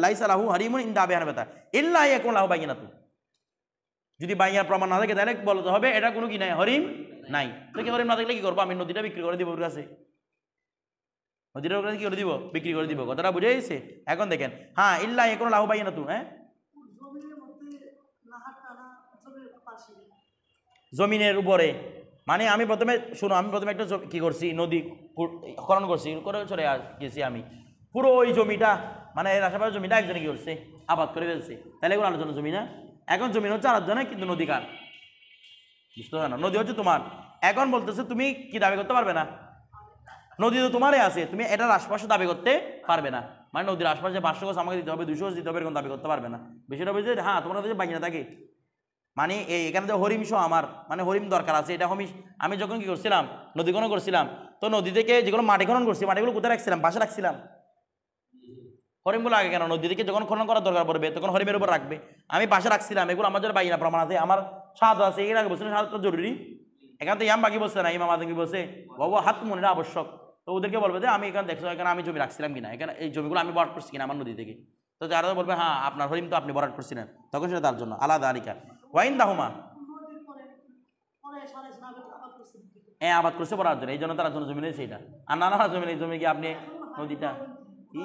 লাইসা লাহু হরিমুন ইনদা আবি হানিফা ইল্লা ইয়াকুন লাহু বাইনাতু, যদি বাইনার প্রমাণ না থাকে তাহলে বলতে হবে এটা কোনো কি নাই, হরিম নাই। তো কি হরিম না থাকলে কি করবো? আমি নদীটা বিক্রি করে দিব ওর কাছে, নদীটার কাছে কি করে দিব? বিক্রি করে দিব। কথাটা বুঝে গেছে? এখন দেখেন হ্যাঁ ইল্লা ইয়াকুন লাহু বাইনাতু, হ্যাঁ জমিনের উপরে, মানে আমি প্রথমে শুনো, আমি প্রথমে একটা কি করছি, নদী খনন করছি, করে চলে গেছি আমি, পুরো ওই জমিটা মানে এর আশেপাশে জমিটা একজনে কি করছে, আবাদ করে ফেলছে, তাহলে এগুলো আলোচনা জমি না। এখন জমিন হচ্ছে আরেকজনে, কিন্তু নদী কার? বুঝতে পারো না, নদী হচ্ছে তোমার। এখন বলতেছে তুমি কি দাবি করতে পারবে না, নদী তো তোমারই আছে, তুমি এটার আশপাশে দাবি করতে পারবে না, মানে নদীর আশপাশে 500 গজ আমাকে দিতে হবে, 200 গজ দিতে হবে, এরকম দাবি করতে পারবে না। বেশিটা বুঝে হ্যাঁ তোমার কাছে বাইনা থাকে, মানে এই এখানে তো হরিম সহ আমার, মানে হরিম দরকার আছে, এটা আমি যখন কি করছিলাম, নদী খনন করছিলাম, তো নদী থেকে যেগুলো মাটি খনন করছি, মাটিগুলো কোথায় রাখছিলাম? পাশে রাখছিলাম। হরিমগুলো আগে কেন? নদী থেকে যখন খনন করার দরকার পড়বে তখন হরিমের উপর রাখবে, আমি পাশে রাখছিলাম। এগুলো আমার জন্য বাইনা প্রমাণ আছে, আমার স্বাদ আছে, এর আগে বলছিলেন স্বাদটা জরুরি। এখান থেকে ইমাম বাকি বলছে না, ইমাম আদম কি বলছে, বাবু হাত মনে আবশ্যক, তো ওদেরকে বলবে যে আমি এখানে দেখছো, এখানে আমি জমি রাখছিলাম কিনা, এখানে এই জমিগুলো আমি বরাদ করছি কিনা আমার নদী থেকে, তো যারা বলবে হ্যাঁ আপনার হরিম তো আপনি বরাদ করছিলেন, তখন সেটা তার জন্য আলাদা আলিকা। ওয়াইন দাহুমা আবাদ করছে বরাদ জন্য, এই জন্য তার জন্য জমি নেই সেইটা, আর নানা জমি নেই, জমি কি আপনি নদীটা কি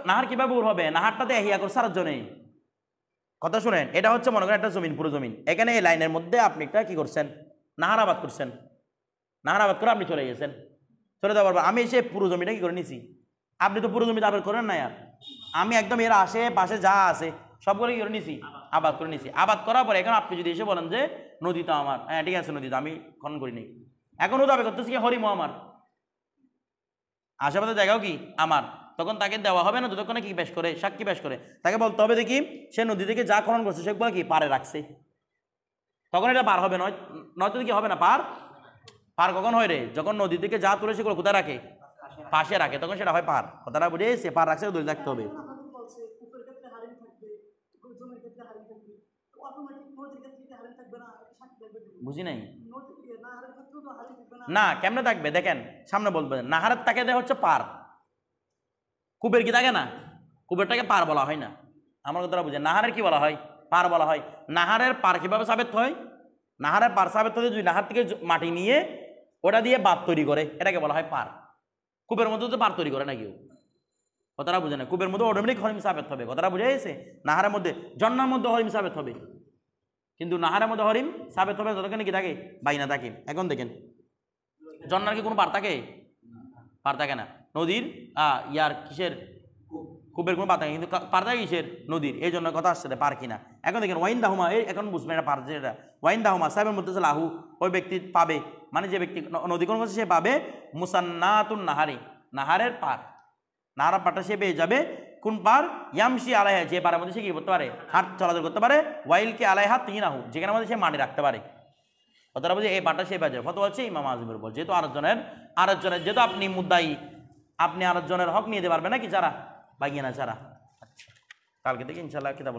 নাহার কিভাবে উর হবে? নাহারটাতে এহিয়া করছে আর জন্যই। কথা শুনেন, এটা হচ্ছে মনে করেন একটা জমিন, পুরো জমিন, এখানে এই লাইনের মধ্যে আপনি একটা কি করছেন, নাহার আবাদ করছেন, নাহার আবাদ করে আপনি চলে গেছেন, চলে যাওয়ার পর আমি এসে পুরো জমিটা কি করে নিছি, আপনি তো পুরো জমিতে আবাদ করেন না, আর আমি একদম এর আশেপাশে যা আছে সবগুলো কি করে নিছি, আবাদ করে নিছি। আবাদ করার পরে এখন আপনি যদি এসে বলেন যে নদী তো আমার, হ্যাঁ ঠিক আছে নদী তো আমি খনন করি নাই, এখন ও দাবি করতেছি কি হরিমও আমার, আশেপাশে জায়গাও কি আমার, তখন তাকে দেওয়া হবে না যতক্ষণে কি পেশ করে, সাক্ষী পেশ করে, তাকে বলতে হবে দেখি সে নদী থেকে যা খনন করছে সেগুলো কি পারে রাখছে, তখন এটা পার হবে, নয়তো কি হবে না পার। পার কখন হয় রে? যখন নদী থেকে যা তুলে সেগুলো কোথায় রাখে, পাশে রাখে, তখন সেটা হয় পার। কথাটা বুঝে সে পার রাখছে, দড়ি রাখতে হবে। বুঝি নাই না, কেমনে থাকবে দেখেন, সামনে বলবেন নাহারের তাকে দেওয়া হচ্ছে পার, কূপের কি থাকে না, কূপেরটাকে পার বলা হয় না, আমার কথাটা বুঝে, নাহারের কি বলা হয়, পার বলা হয়। নাহারের পার কিভাবে সাবেত হয়? নাহারের পার সাবেত হয় যদি নাহার থেকে মাটি নিয়ে ওটা দিয়ে বাঁধ তৈরি করে, এটাকে বলা হয় পার। কূপের মধ্যে তো পার তৈরি করে না কেউ, কথাটা বুঝে না, কূপের মধ্যে অটোমেটিক হরিম সাবেত হবে, কথাটা বুঝে গেছে। নাহারের মধ্যে, ঝর্ণার মধ্যে হরিম সাবেত হবে, কিন্তু নাহারের মধ্যে হরিম সাবেত হবে যতক্ষণ কি থাকে, বাইনা থাকে। এখন দেখেন ঝর্ণার কি কোনো পার থাকে? পার থাকে না। নদীর ইয়ার কিসের, কূপের কোনো পার থাকে, কিন্তু পার থাকে কিসের, নদীর, এই জন্য কথা আসছে পার কিনা। এখন দেখেন ওয়াইন দাহুমা, এখন বুঝবেন এটা পার, যেটা ওয়াইন দাহুমা সাহেবের মধ্যে লাহু, ওই ব্যক্তি পাবে, মানে যে ব্যক্তি নদী কোন করছে সে পাবে মুসান্নাতুন নাহারি, নাহারের পার, নাহারের পারটা সে পেয়ে যাবে। কোন পার? ইয়ামশি আলাইহা, যে পারের মধ্যে সে কি করতে পারে, হাট চলাচল করতে পারে। ওয়াইলকে আলাইহা তিনাহু, যেখানে মধ্যে সে মাটি রাখতে পারে। কথাটা বলছে এই পারটা সে পাওয়া ফতোয়া হচ্ছে ইমাম আজমের উপর, যেহেতু আরেকজনের যেহেতু আপনি মুদ্দাই, আপনি আরেকজনের হক নিয়ে দিতে পারবেন নাকি, যারা বাগিয়ে না ছাড়া। কালকে থেকে ইনশাল্লাহ কিতাব